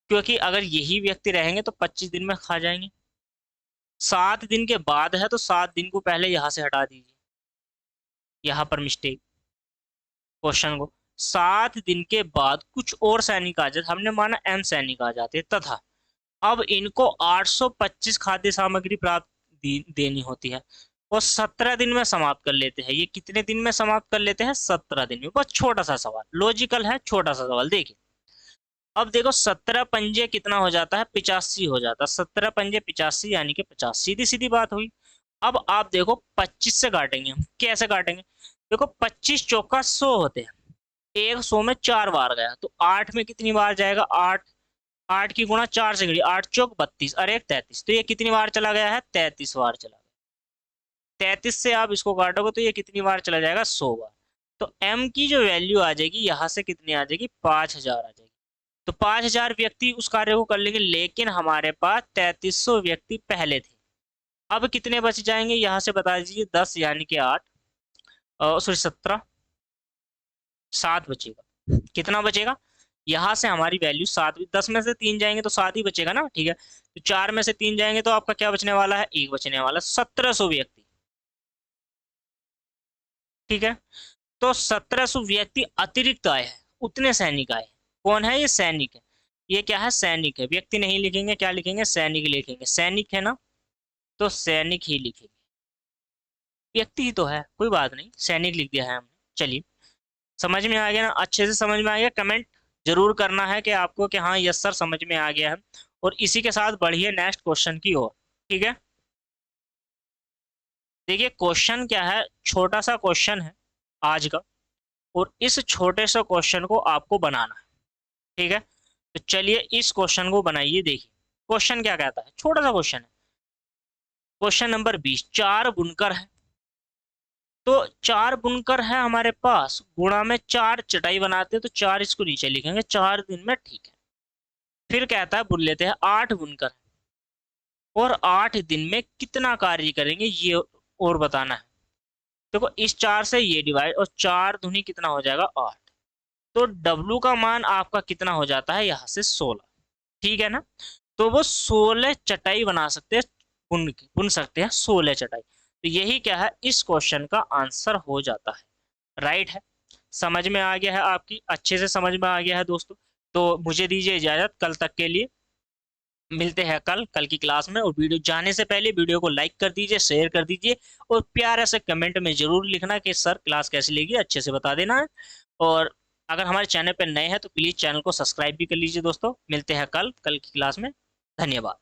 क्योंकि अगर यही व्यक्ति रहेंगे तो 25 दिन में खा जाएंगे। 7 दिन के बाद है तो 7 दिन को पहले यहां से हटा दीजिए, यहां पर मिस्टेक क्वेश्चन को। 7 दिन के बाद कुछ और सैनिक आ जाते, हमने माना एम सैनिक आ जाते, तथा अब इनको 825 खाद्य सामग्री प्राप्त देनी होती है, और 17 दिन में समाप्त कर लेते हैं। ये कितने दिन में समाप्त कर लेते हैं? 17 दिन में। बस छोटा सा सवाल, लॉजिकल है, छोटा सा सवाल। देखिए अब देखो 17 पंजे कितना हो जाता है? 85 हो जाता है। 17 पंजे 85 यानी कि 50, सीधी सीधी बात हुई। अब आप देखो 25 से काटेंगे हम, कैसे काटेंगे? देखो 25 चौका 100 होते हैं, एक 100 में 4 बार गया, तो 8 में कितनी बार जाएगा? 8, 8 की गुणा 4 से करिए, 8 चौक 32 और 1 33, तो ये कितनी बार चला गया है? 33 बार चला गया। 33 से आप इसको काटोगे तो ये कितनी बार चला जाएगा? 100 बार। तो m की जो वैल्यू आ जाएगी यहाँ से कितनी आ जाएगी? 5000 आ जाएगी। तो 5000 व्यक्ति उस कार्य को कर लेंगे, लेकिन हमारे पास 3300 व्यक्ति पहले थे। अब कितने बच जाएंगे यहाँ से बता दीजिए? 10 यानी कि 8, सॉरी 17, 7 बचेगा। कितना बचेगा? यहाँ से हमारी वैल्यू 7, 10 में से 3 जाएंगे तो 7 ही बचेगा ना, ठीक है। तो 4 में से 3 जाएंगे तो आपका क्या बचने वाला है? 1 बचने वाला। 1700 व्यक्ति, ठीक है। तो 1700 व्यक्ति अतिरिक्त आए हैं, उतने सैनिक आए। कौन है ये? सैनिक है। ये क्या है? सैनिक है। व्यक्ति नहीं लिखेंगे, क्या लिखेंगे? सैनिक लिखेंगे। सैनिक है ना, तो सैनिक ही लिखेंगे। व्यक्ति ही तो है, कोई बात नहीं, सैनिक लिख दिया है हमने। चलिए समझ में आ गया ना? अच्छे से समझ में आ गया? कमेंट जरूर करना है कि आपको कि हाँ यस सर समझ में आ गया है। और इसी के साथ बढ़िए नेक्स्ट क्वेश्चन की ओर, ठीक है। देखिए क्वेश्चन क्या है, छोटा सा क्वेश्चन है आज का, और इस छोटे से क्वेश्चन को आपको बनाना है, ठीक है। तो चलिए इस क्वेश्चन को बनाइए। देखिए क्वेश्चन क्या कहता है, छोटा सा क्वेश्चन है। क्वेश्चन नंबर 20, 4 बुनकर है, तो 4 बुनकर है हमारे पास, गुणा में 4 चटाई बनाते हैं, तो 4 इसको नीचे लिखेंगे, 4 दिन में, ठीक है। फिर कहता है बुन लेते हैं 8 बुनकर, और 8 दिन में कितना कार्य करेंगे ये और बताना है। देखो इस 4 से ये डिवाइड, और 4 दूनी कितना हो जाएगा? 8। तो W का मान आपका कितना हो जाता है? यहाँ से 16, ठीक है ना। तो वो 16 चटाई बना सकते हैं, बुन सकते हैं 16 चटाई। तो यही क्या है, इस क्वेश्चन का आंसर हो जाता है, राइट है। समझ में आ गया है? आपकी अच्छे से समझ में आ गया है दोस्तों। तो मुझे दीजिए इजाजत कल तक के लिए। मिलते हैं कल की क्लास में। और वीडियो जाने से पहले वीडियो को लाइक कर दीजिए, शेयर कर दीजिए, और प्यारा से कमेंट में जरूर लिखना कि सर क्लास कैसी लगी, अच्छे से बता देना है। और अगर हमारे चैनल पर नए हैं तो प्लीज चैनल को सब्सक्राइब भी कर लीजिए दोस्तों। मिलते हैं कल की क्लास में। धन्यवाद।